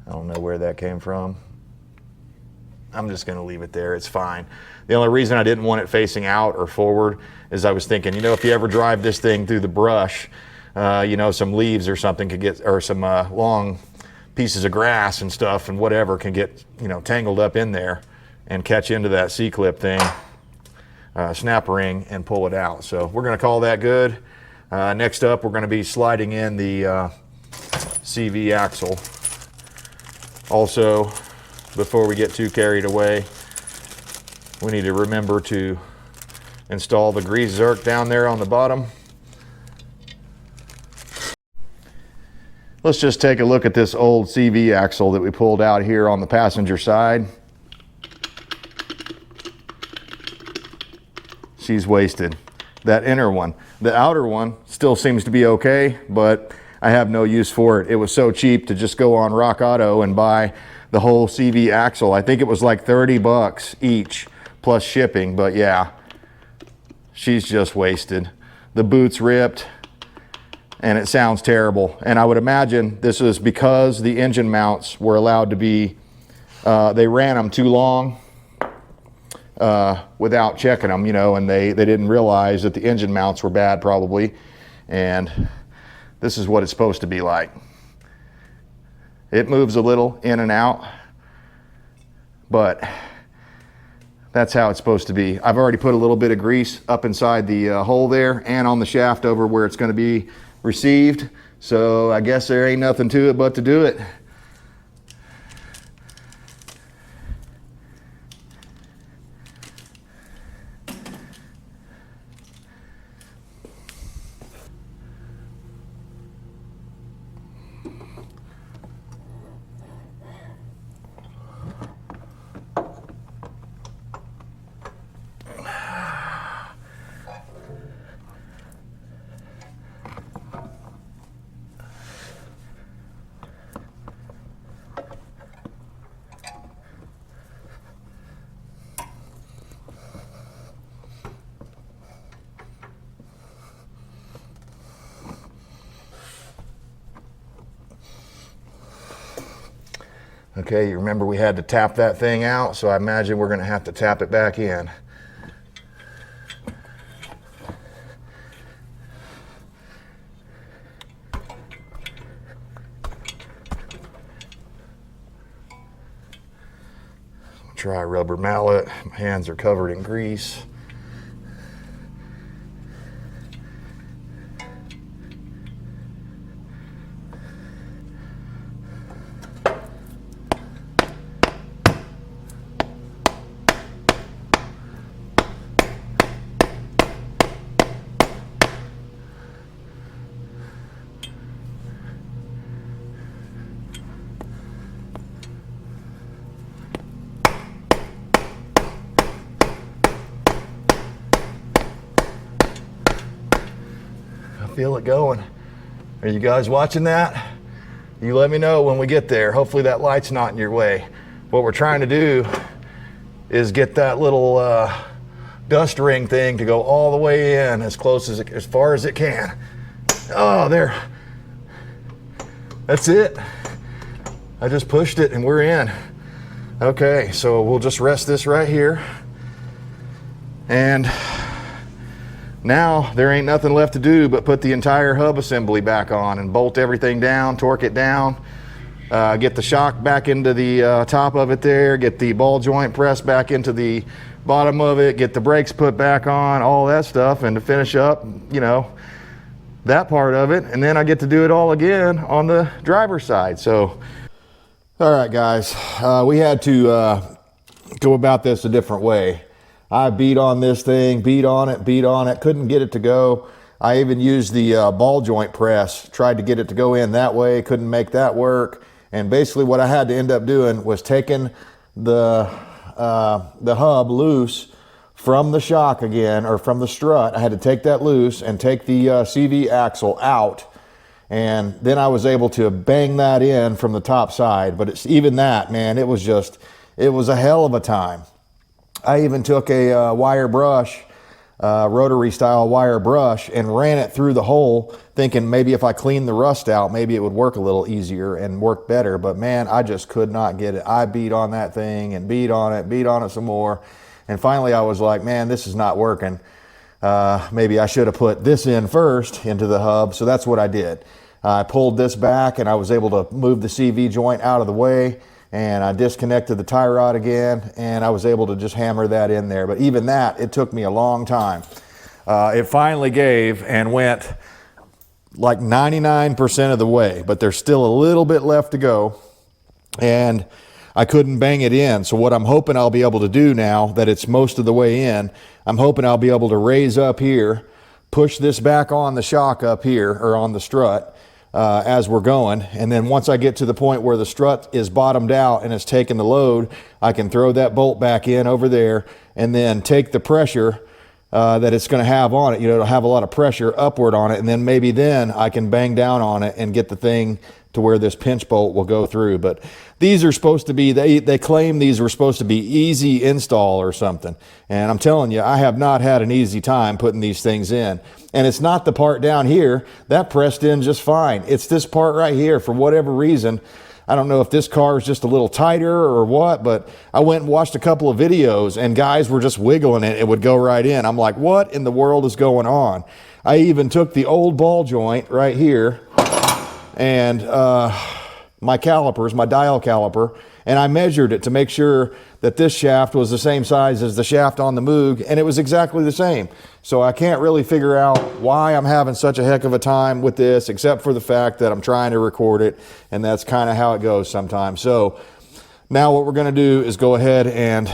I don't know where that came from. I'm just going to leave it there. It's fine. The only reason I didn't want it facing out or forward is I was thinking, you know, if you ever drive this thing through the brush, you know, some leaves or something could get, or some long pieces of grass and stuff and whatever can get, you know, tangled up in there and catch into that C-clip thing, snap ring, and pull it out. So we're going to call that good. Next up, we're going to be sliding in the CV axle. Also, before we get too carried away, We need to remember to install the grease zerk down there on the bottom. Let's just take a look at this old CV axle that we pulled out here on the passenger side. She's wasted. That inner one. The outer one still seems to be okay, but I have no use for it. It was so cheap to just go on Rock Auto and buy the whole CV axle. I think it was like 30 bucks each plus shipping, but yeah, she's just wasted. The boot's ripped and it sounds terrible. And I would imagine this is because the engine mounts were allowed to be, they ran them too long without checking them, you know, and they didn't realize that the engine mounts were bad probably. And this is what it's supposed to be like. It moves a little in and out, but that's how it's supposed to be. I've already put a little bit of grease up inside the hole there and on the shaft over where it's going to be received. So I guess there ain't nothing to it but to do it. Okay, you remember we had to tap that thing out, so I imagine we're going to have to tap it back in. Try a rubber mallet. My hands are covered in grease. Feel it going. Are you guys watching that? You let me know when we get there. Hopefully that light's not in your way. What we're trying to do is get that little dust ring thing to go all the way in as far as it can. Oh, there. That's it. I just pushed it and we're in. Okay, so we'll just rest this right here. And now there ain't nothing left to do but put the entire hub assembly back on and bolt everything down, torque it down, get the shock back into the top of it there, get the ball joint pressed back into the bottom of it, get the brakes put back on, all that stuff, and to finish up, you know, that part of it. And then I get to do it all again on the driver's side. So, all right, guys, we had to go about this a different way. I beat on this thing, beat on it, couldn't get it to go. I even used the ball joint press, tried to get it to go in that way, couldn't make that work. And basically what I had to end up doing was taking the hub loose from the shock again, or from the strut. I had to take that loose and take the CV axle out. And then I was able to bang that in from the top side. But it's even that, man, it was a hell of a time. I even took a wire brush, rotary style wire brush, and ran it through the hole, thinking maybe if I cleaned the rust out, maybe it would work a little easier and work better. But man, I just could not get it. I beat on that thing and beat on it some more. And finally I was like, man, this is not working. Maybe I should have put this in first into the hub. So that's what I did. I pulled this back and I was able to move the CV joint out of the way. And I disconnected the tie rod again, and I was able to just hammer that in there. But even that, it took me a long time. It finally gave and went like 99% of the way, but there's still a little bit left to go. And I couldn't bang it in. So what I'm hoping I'll be able to do now that it's most of the way in, I'm hoping I'll be able to raise up here, push this back on the shock up here, or on the strut, as we're going. And then once I get to the point where the strut is bottomed out and it's taking the load, I can throw that bolt back in over there and then take the pressure that it's going to have on it. You know, it'll have a lot of pressure upward on it, and then maybe then I can bang down on it and get the thing to where this pinch bolt will go through. But these are supposed to be, they claim these were supposed to be easy install or something. And I'm telling you, I have not had an easy time putting these things in. And it's not the part down here that pressed in just fine. It's this part right here. For whatever reason, I don't know if this car is just a little tighter or what, but I went and watched a couple of videos and guys were just wiggling it. It would go right in. I'm like, what in the world is going on? I even took the old ball joint right here and my calipers, my dial caliper, and I measured it to make sure that this shaft was the same size as the shaft on the Moog, and it was exactly the same. So I can't really figure out why I'm having such a heck of a time with this, except for the fact that I'm trying to record it, and that's kind of how it goes sometimes. So now what we're going to do is go ahead and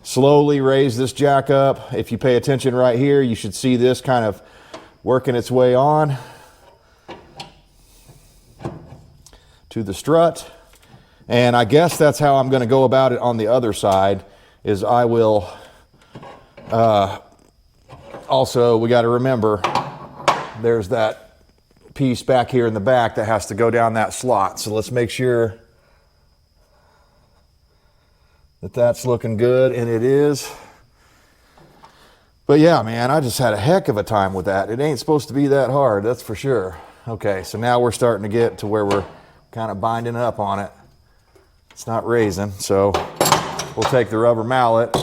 slowly raise this jack up. If you pay attention right here, you should see this kind of working its way on to the strut. And I guess that's how I'm going to go about it on the other side, is I will also, we got to remember there's that piece back here in the back that has to go down that slot. So let's make sure that that's looking good, and it is. But yeah, man, I just had a heck of a time with that. It ain't supposed to be that hard, that's for sure. Okay, so now we're starting to get to where we're kind of binding up on it. It's not raising, so we'll take the rubber mallet.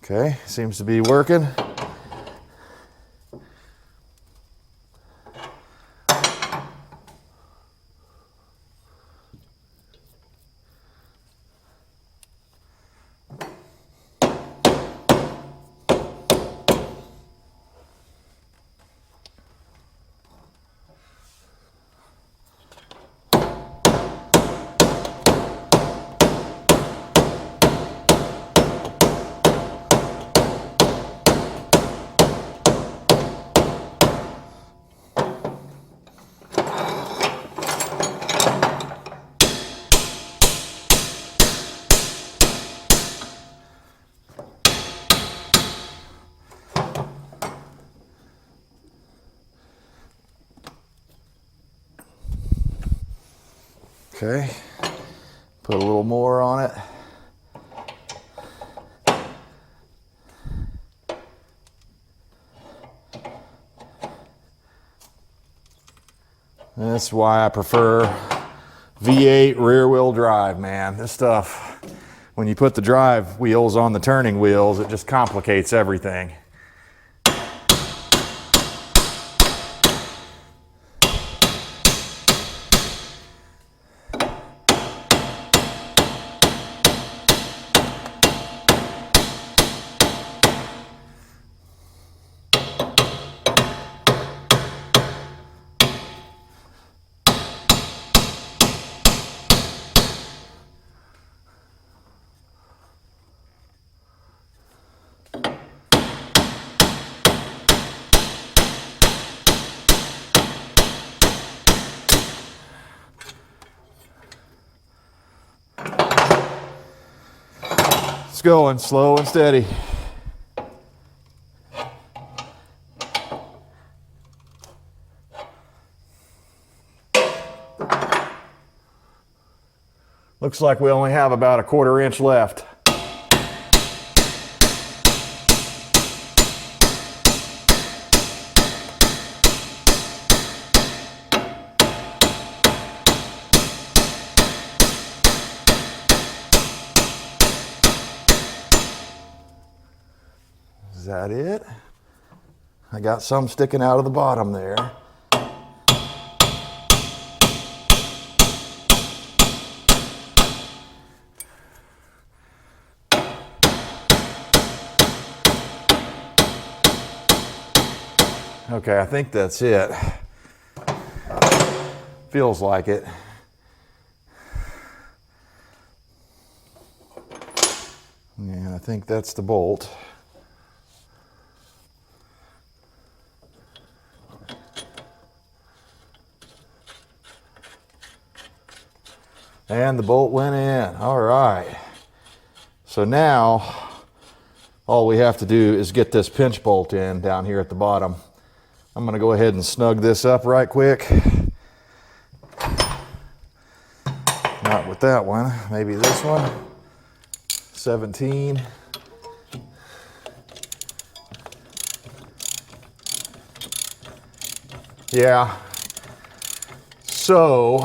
Okay, seems to be working. Okay, put a little more on it. That's why I prefer V8 rear wheel drive, man. This stuff, when you put the drive wheels on the turning wheels, it just complicates everything. It's going slow and steady. Looks like we only have about a 1/4 inch left. Is that it? I got some sticking out of the bottom there. Okay, I think that's it. Feels like it. Yeah, I think that's the bolt. And the bolt went in. All right. So now all we have to do is get this pinch bolt in down here at the bottom. I'm going to go ahead and snug this up right quick. Not with that one, maybe this one. 17. Yeah. So,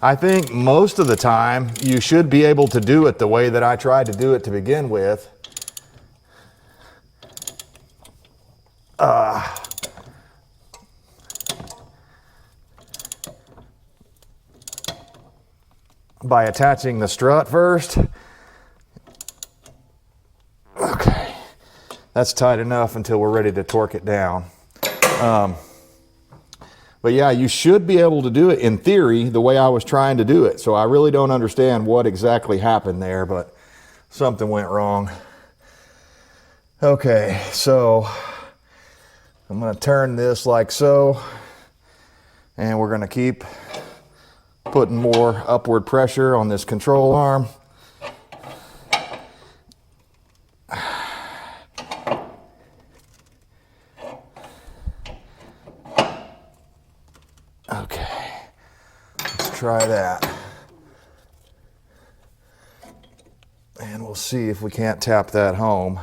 I think most of the time you should be able to do it the way that I tried to do it to begin with. By attaching the strut first. Okay, that's tight enough until we're ready to torque it down. But yeah, you should be able to do it in theory the way I was trying to do it. So I really don't understand what exactly happened there, but something went wrong. Okay, so I'm going to turn this like so, and we're going to keep putting more upward pressure on this control arm. Okay, let's try that. And we'll see if we can't tap that home.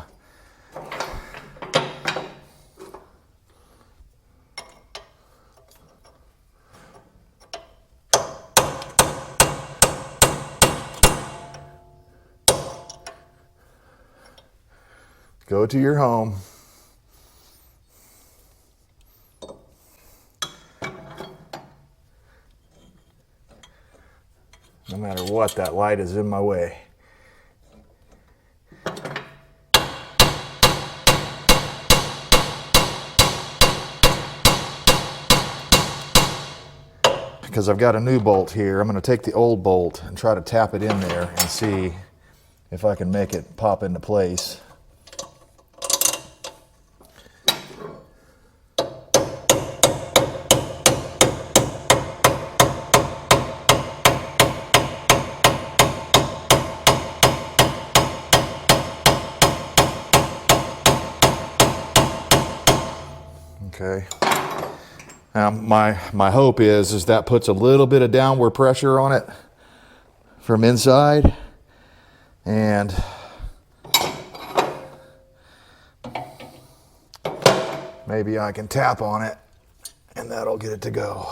Go to your home. No matter what, that light is in my way. Because I've got a new bolt here, I'm going to take the old bolt and try to tap it in there and see if I can make it pop into place. Okay. Now my hope is that puts a little bit of downward pressure on it from inside, and maybe I can tap on it and that'll get it to go.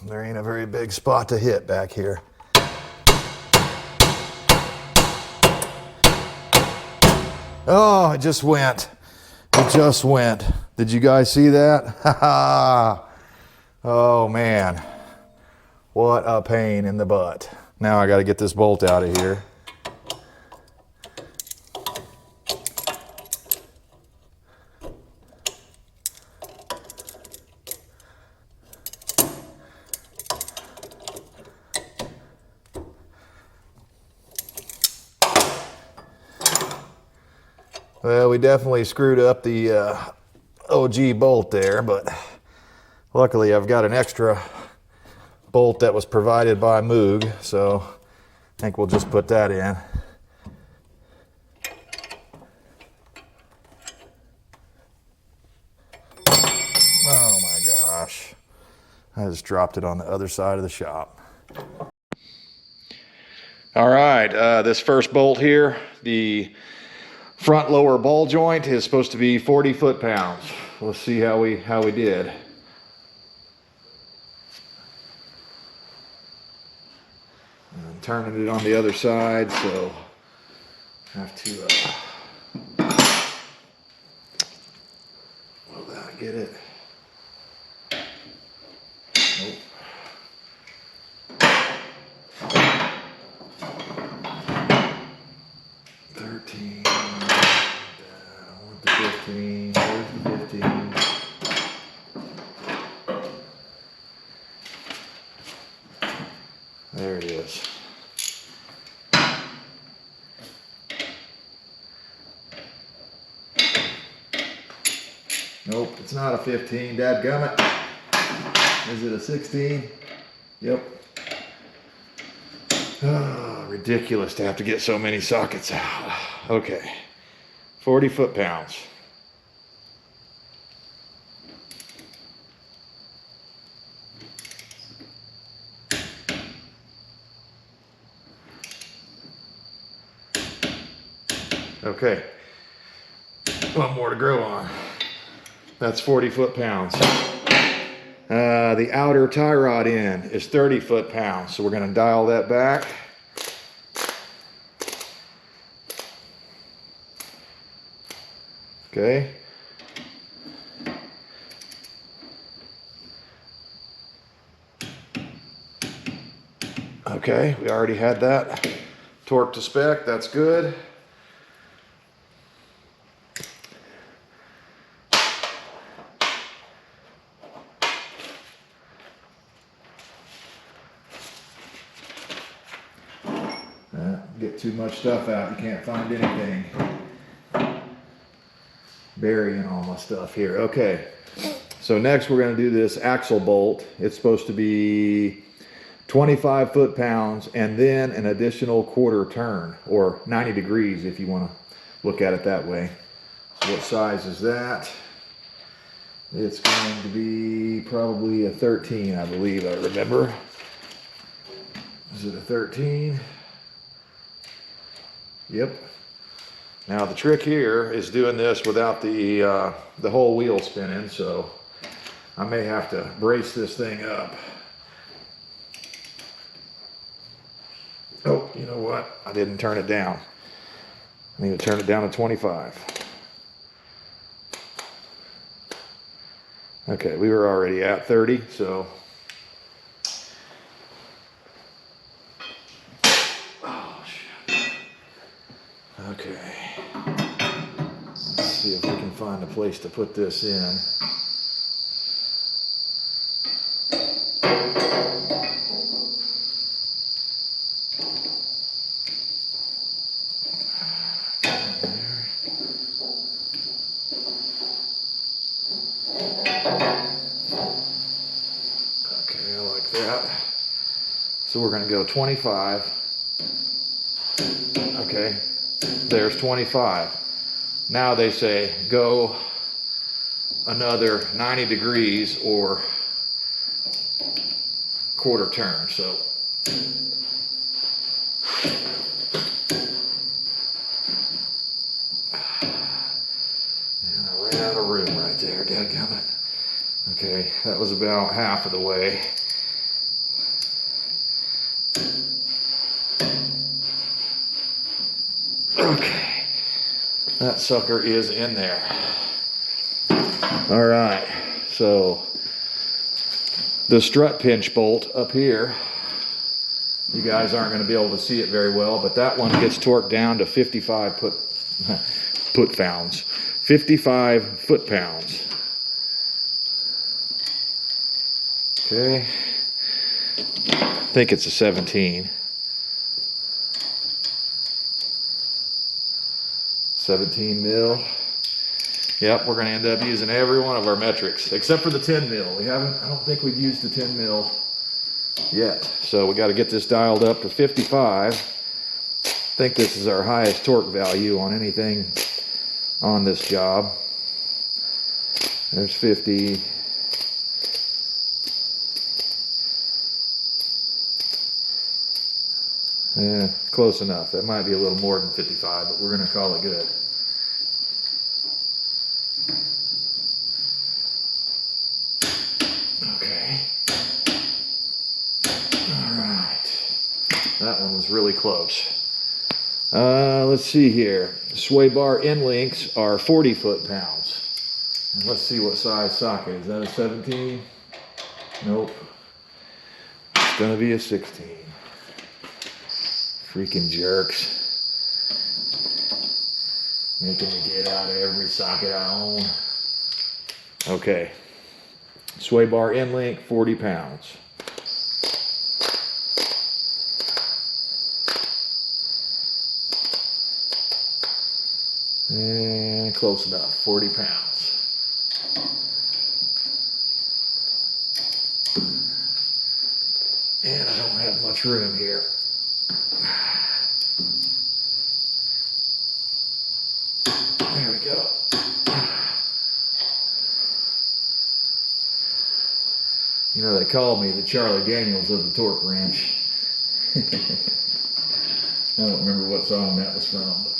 There ain't a very big spot to hit back here. Oh, it just went. It just went. Did you guys see that? Ha ha. Oh man. What a pain in the butt. Now I got to get this bolt out of here. Well, we definitely screwed up the OG bolt there, but luckily I've got an extra bolt that was provided by Moog, so I think we'll just put that in. Oh my gosh. I just dropped it on the other side of the shop. All right, this first bolt here, the front lower ball joint is supposed to be 40 foot-pounds. Let's see how we did. turning it on the other side, so I have to will that get it? Nope. I want the 15. Where's the 15? There it is. Nope, it's not a 15. Dadgummit. Is it a 16? Yep. Oh, ridiculous to have to get so many sockets out. Okay. 40 foot-pounds. Okay. One more to grow on. That's 40 foot-pounds. The outer tie rod end is 30 foot-pounds, so we're going to dial that back. Okay. Okay, we already had that torque to spec. That's good. Get too much stuff out, you can't find anything. Burying all my stuff here. Okay, so next we're going to do this axle bolt. It's supposed to be 25 foot-pounds and then an additional quarter turn, or 90 degrees if you want to look at it that way. So what size is that? It's going to be probably a 13, I believe, I remember. Is it a 13? Yep. Now the trick here is doing this without the whole wheel spinning, so I may have to brace this thing up. Oh, you know what? I didn't turn it down. I need to turn it down to 25. Okay, we were already at 30, so. Oh, shit. Okay. Let's see if we can find a place to put this in. So we're going to go 25. Okay, there's 25. Now they say go another 90 degrees or quarter turn. So and I ran out of room right there, dadgummit. Okay, that was about half of the way. Okay, that sucker is in there. All right, so the strut pinch bolt up here, you guys aren't going to be able to see it very well, but that one gets torqued down to 55 foot-pounds. 55 foot-pounds. Okay, I think it's a 17. 17 mil. Yep, we're going to end up using every one of our metrics except for the 10 mil. I don't think we've used the 10 mil yet. So we got to get this dialed up to 55. I think this is our highest torque value on anything on this job. There's 50. Yeah, close enough. That might be a little more than 55, but we're going to call it good. Okay. All right. That one was really close. Let's see here. Sway bar end links are 40 foot-pounds. And let's see what size socket. Is that a 17? Nope. It's gonna be a 16. Freaking jerks. Making me get out of every socket I own. Okay. Sway bar end link, 40 pounds. And close enough, 40 pounds. And I don't have much room here. There we go. You know, they call me the Charlie Daniels of the torque wrench. I don't remember what song that was from, but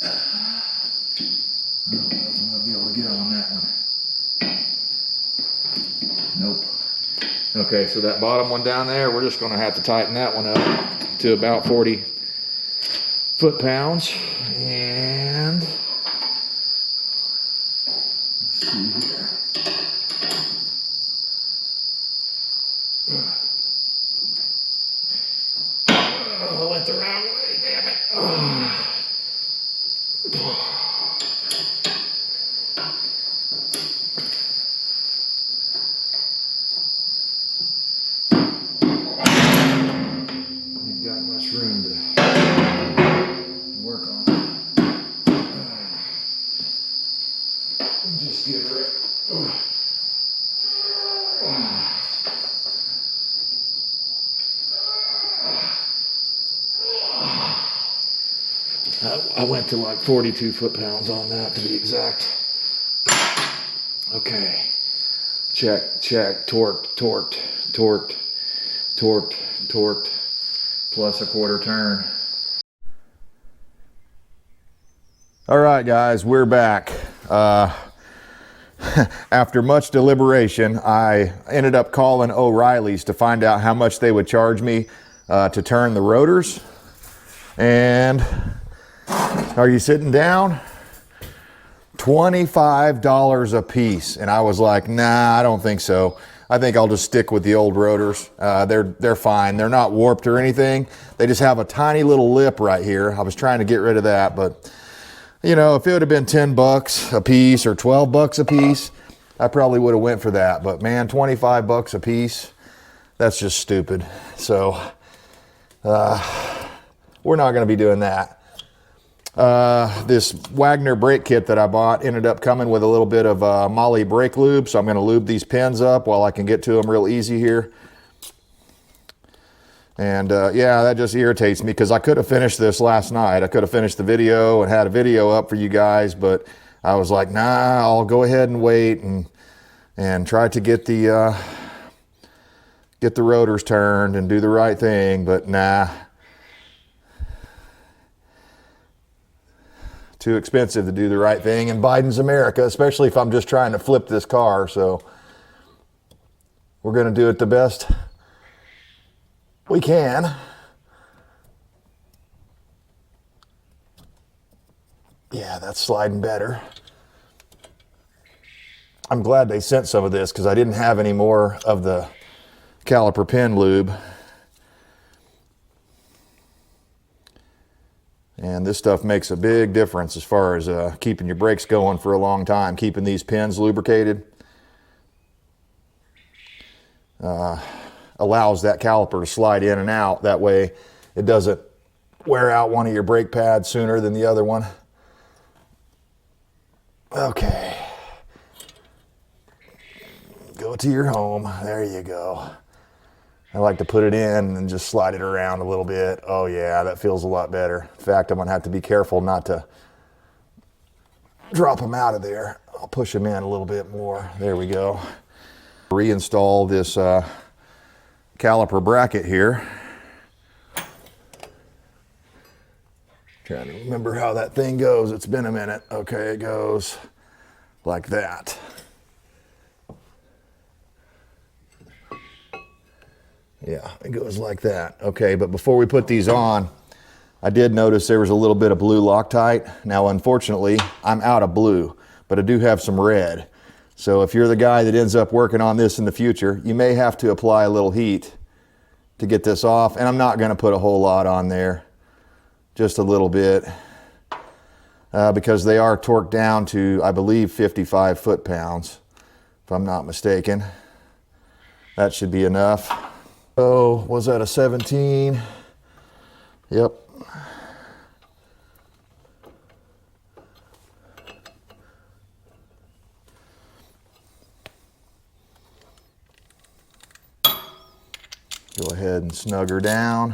I don't know if I'm going to be able to get on that one. Nope. Okay, so that bottom one down there, we're just going to have to tighten that one up to about 40 foot-pounds. And let's see here. Oh, I went the wrong way, damn it. Ain't got much room to work on. Just get rid. I went to like 42 foot-pounds on that to be exact. Okay. Check, check, torqued, torqued, torqued, torqued, torqued, plus a quarter turn. All right, guys, we're back. After much deliberation, I ended up calling O'Reilly's to find out how much they would charge me to turn the rotors. And are you sitting down? $25 a piece. And I was like, nah, I don't think so. I think I'll just stick with the old rotors. They're fine. They're not warped or anything. They just have a tiny little lip right here. I was trying to get rid of that, but you know, if it would have been 10 bucks a piece or 12 bucks a piece, I probably would have went for that. But man, 25 bucks a piece, that's just stupid. So we're not going to be doing that. This Wagner brake kit that I bought ended up coming with a little bit of Moly brake lube, so I'm going to lube these pins up while I can get to them real easy here. And yeah, that just irritates me because I could have finished this last night. I could have finished the video and had a video up for you guys, but I was like, nah, I'll go ahead and wait and try to get the rotors turned and do the right thing, but nah. Too expensive to do the right thing in Biden's America, especially if I'm just trying to flip this car. So we're going to do it the best we can. Yeah, that's sliding better. I'm glad they sent some of this because I didn't have any more of the caliper pin lube. And this stuff makes a big difference as far as keeping your brakes going for a long time, keeping these pins lubricated. Allows that caliper to slide in and out. That way it doesn't wear out one of your brake pads sooner than the other one. Okay. Go to your home. There you go. I like to put it in and just slide it around a little bit. Oh yeah, that feels a lot better. In fact, I'm gonna have to be careful not to drop them out of there. I'll push them in a little bit more. There we go. Reinstall this caliper bracket here. Trying to remember how that thing goes. It's been a minute. Okay, it goes like that. Yeah, it goes like that. Okay, but before we put these on, I did notice there was a little bit of blue Loctite. Now, unfortunately, I'm out of blue, but I do have some red. So if you're the guy that ends up working on this in the future, you may have to apply a little heat to get this off. And I'm not going to put a whole lot on there, just a little bit, because they are torqued down to, I believe, 55 foot-pounds, if I'm not mistaken. That should be enough. So was that a 17? Yep. Go ahead and snug her down.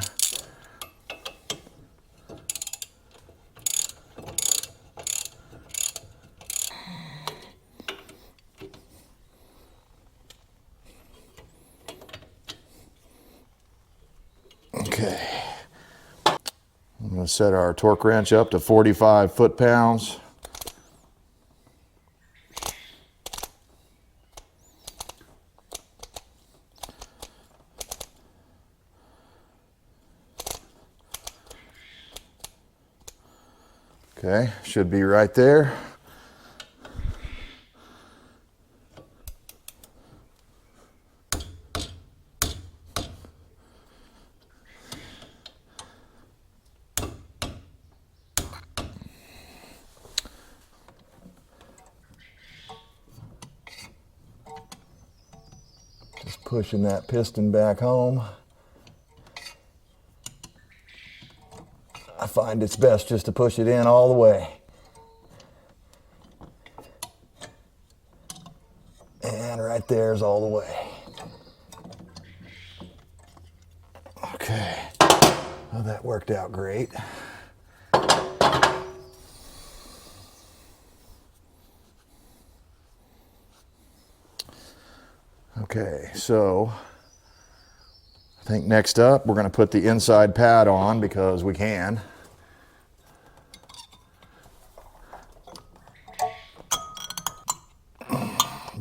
Okay. I'm going to set our torque wrench up to 45 foot-pounds. Okay, should be right there. Just pushing that piston back home. I find it's best just to push it in all the way. And right there's all the way. Okay, well, that worked out great. Okay, so I think next up we're going to put the inside pad on because we can.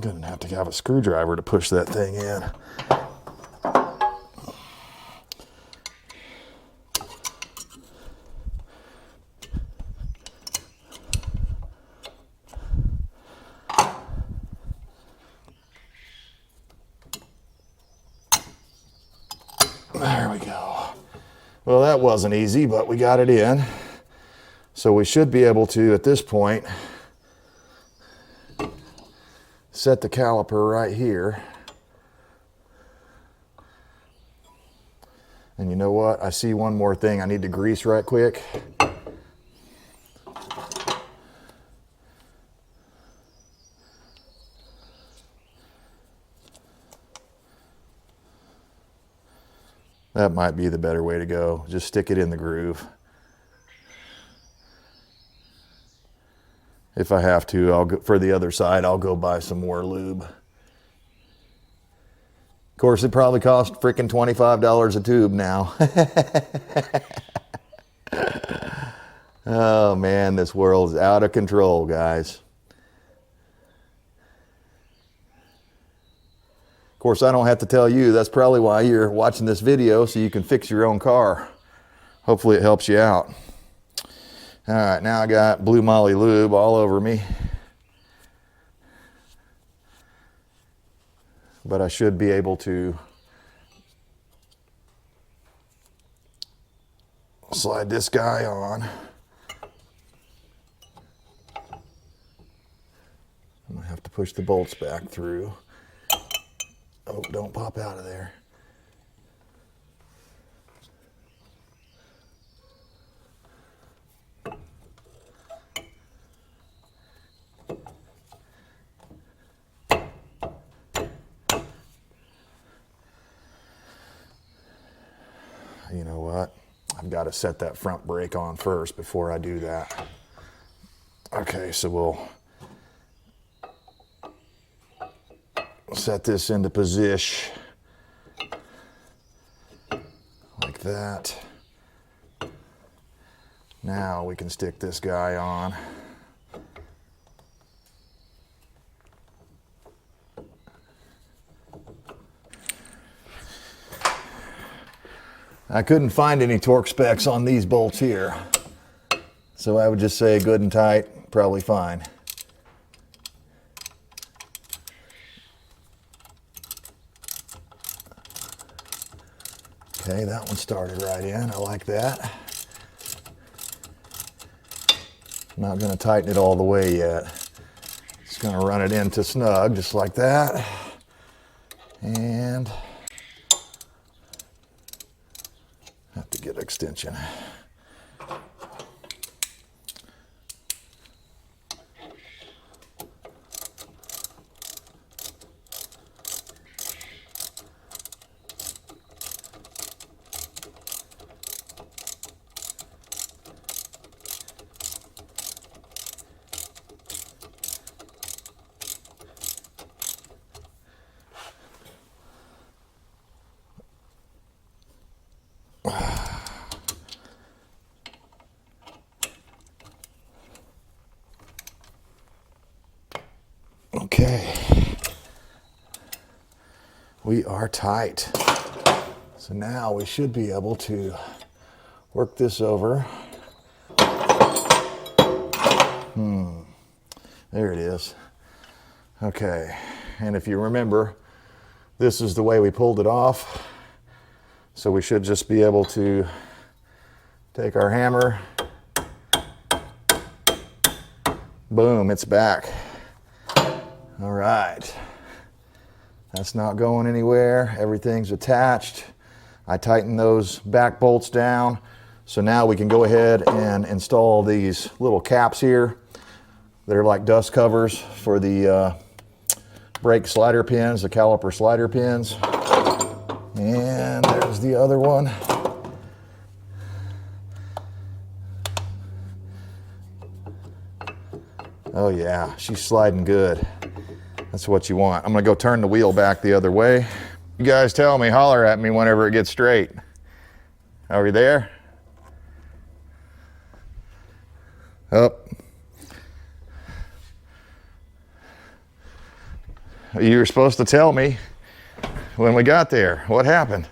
Didn't have to have a screwdriver to push that thing in. There we go. Well, that wasn't easy, but we got it in. So we should be able to, at this point, set the caliper right here. And you know what? I see one more thing I need to grease right quick. That might be the better way to go. Just stick it in the groove. If I have to, I'll go for the other side, I'll go buy some more lube. Of course, it probably costs freaking $25 a tube now. Oh man, this world's out of control, guys. Of course, I don't have to tell you, that's probably why you're watching this video, so you can fix your own car. Hopefully it helps you out. All right, now I got Blue Molly lube all over me. But I should be able to slide this guy on. I'm gonna have to push the bolts back through. Oh, don't pop out of there. You know what? I've got to set that front brake on first before I do that. Okay, so we'll set this into position like that. Now we can stick this guy on. I couldn't find any torque specs on these bolts here. So I would just say good and tight, probably fine. Okay, that one started right in. I like that. I'm not going to tighten it all the way yet. Just going to run it into snug, just like that. And have to get extension. Okay, we are tight. So now we should be able to work this over. There it is. Okay, and if you remember, this is the way we pulled it off. So we should just be able to take our hammer, boom, it's back. All right, that's not going anywhere. Everything's attached. I tightened those back bolts down. So now we can go ahead and install these little caps here. They're like dust covers for the brake slider pins, the caliper slider pins. And there's the other one. Oh yeah, she's sliding good. That's what you want. I'm gonna go turn the wheel back the other way. You guys tell me, holler at me whenever it gets straight. Are we there? Up. You were supposed to tell me when we got there. What happened?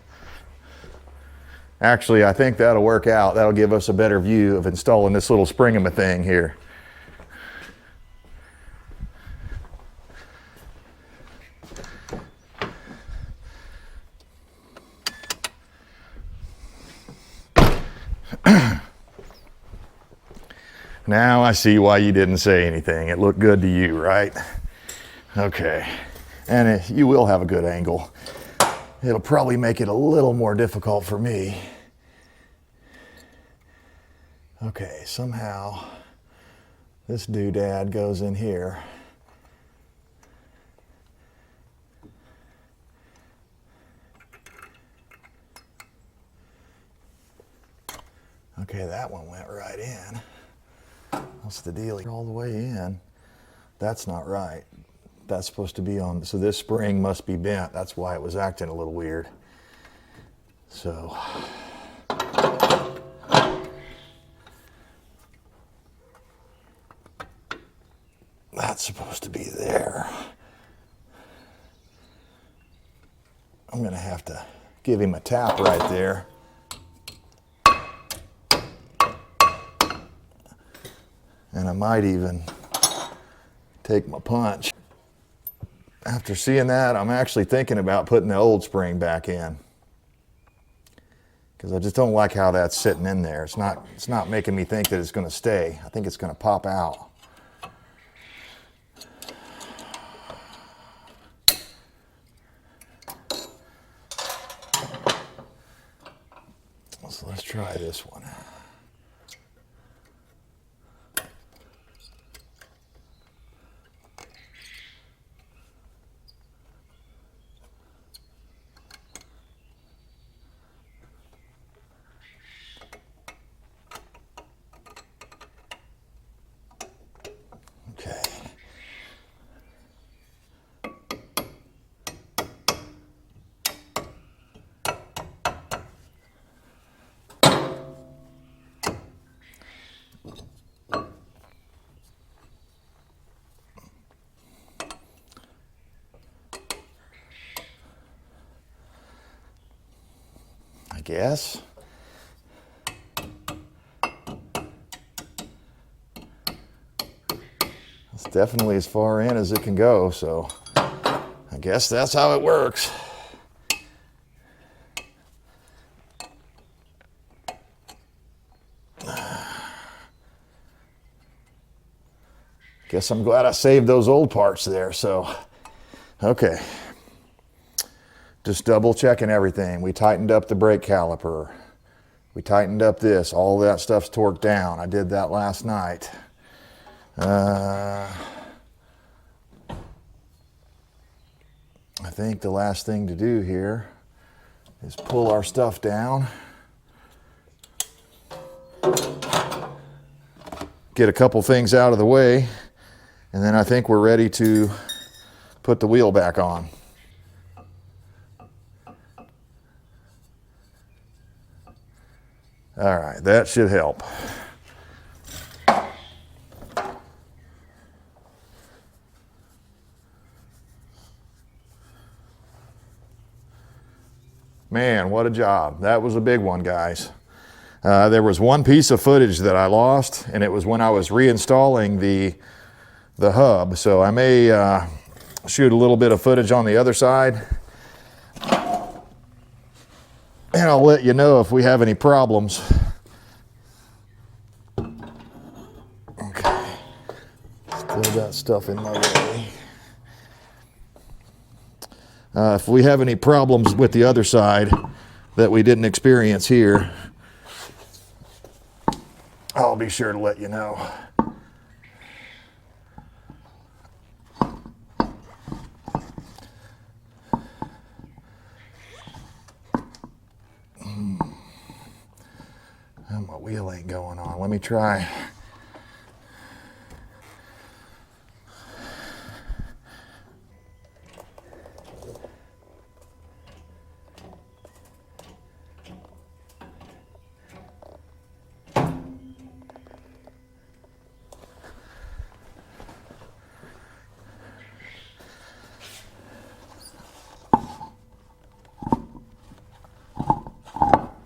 Actually, I think that'll work out. That'll give us a better view of installing this little spring-a thing here. Now I see why you didn't say anything. It looked good to you, right? Okay, and you will have a good angle. It'll probably make it a little more difficult for me. Okay, somehow this doodad goes in here. Okay, that one went right in. What's the deal? All the way in. That's not right. That's supposed to be on, so this spring must be bent. That's why it was acting a little weird. So, that's supposed to be there. I'm gonna have to give him a tap right there. And I might even take my punch. After seeing that, I'm actually thinking about putting the old spring back in, because I just don't like how that's sitting in there. It's not making me think that it's going to stay. I think it's going to pop out. So let's try this one. Okay. I guess. It's definitely as far in as it can go, so I guess that's how it works. Guess I'm glad I saved those old parts there, so, okay. Just double checking everything. We tightened up the brake caliper. We tightened up this. All that stuff's torqued down. I did that last night. I think the last thing to do here is pull our stuff down. Get a couple things out of the way. And then I think we're ready to put the wheel back on. All right, that should help. Man, what a job. That was a big one, guys. There was one piece of footage that I lost, and it was when I was reinstalling the hub. So I may shoot a little bit of footage on the other side. And I'll let you know if we have any problems. Okay. Still got stuff in my way. If we have any problems with the other side that we didn't experience here, I'll be sure to let you know. My wheel ain't going on. Let me try.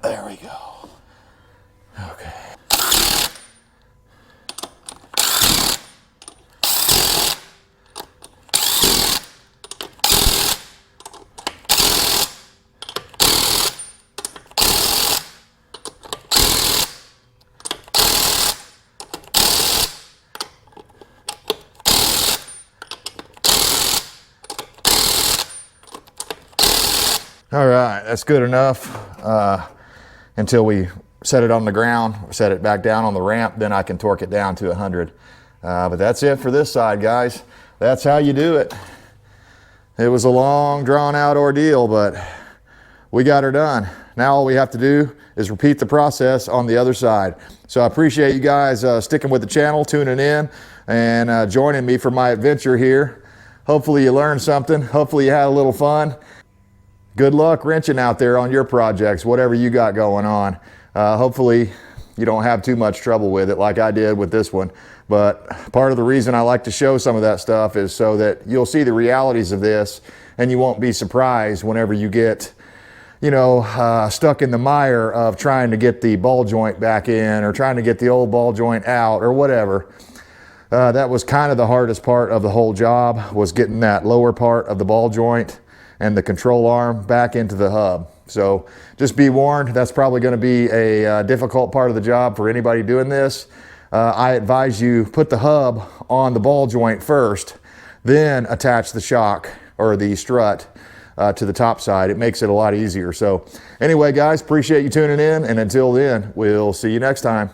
There we go. Okay. All right, that's good enough until we set it on the ground, set it back down on the ramp, then I can torque it down to 100. But that's it for this side, guys. That's how you do it. It was a long, drawn-out ordeal, but we got her done. Now all we have to do is repeat the process on the other side. So I appreciate you guys sticking with the channel, tuning in, and joining me for my adventure here. Hopefully you learned something. Hopefully you had a little fun. Good luck wrenching out there on your projects, whatever you got going on. Hopefully you don't have too much trouble with it like I did with this one. But part of the reason I like to show some of that stuff is so that you'll see the realities of this and you won't be surprised whenever you get, you know, stuck in the mire of trying to get the ball joint back in or trying to get the old ball joint out or whatever. That was kind of the hardest part of the whole job, was getting that lower part of the ball joint and the control arm back into the hub. So just be warned, that's probably going to be a difficult part of the job for anybody doing this. I advise you put the hub on the ball joint first, then attach the shock or the strut to the top side. It makes it a lot easier. So anyway, guys, appreciate you tuning in, and until then, we'll see you next time.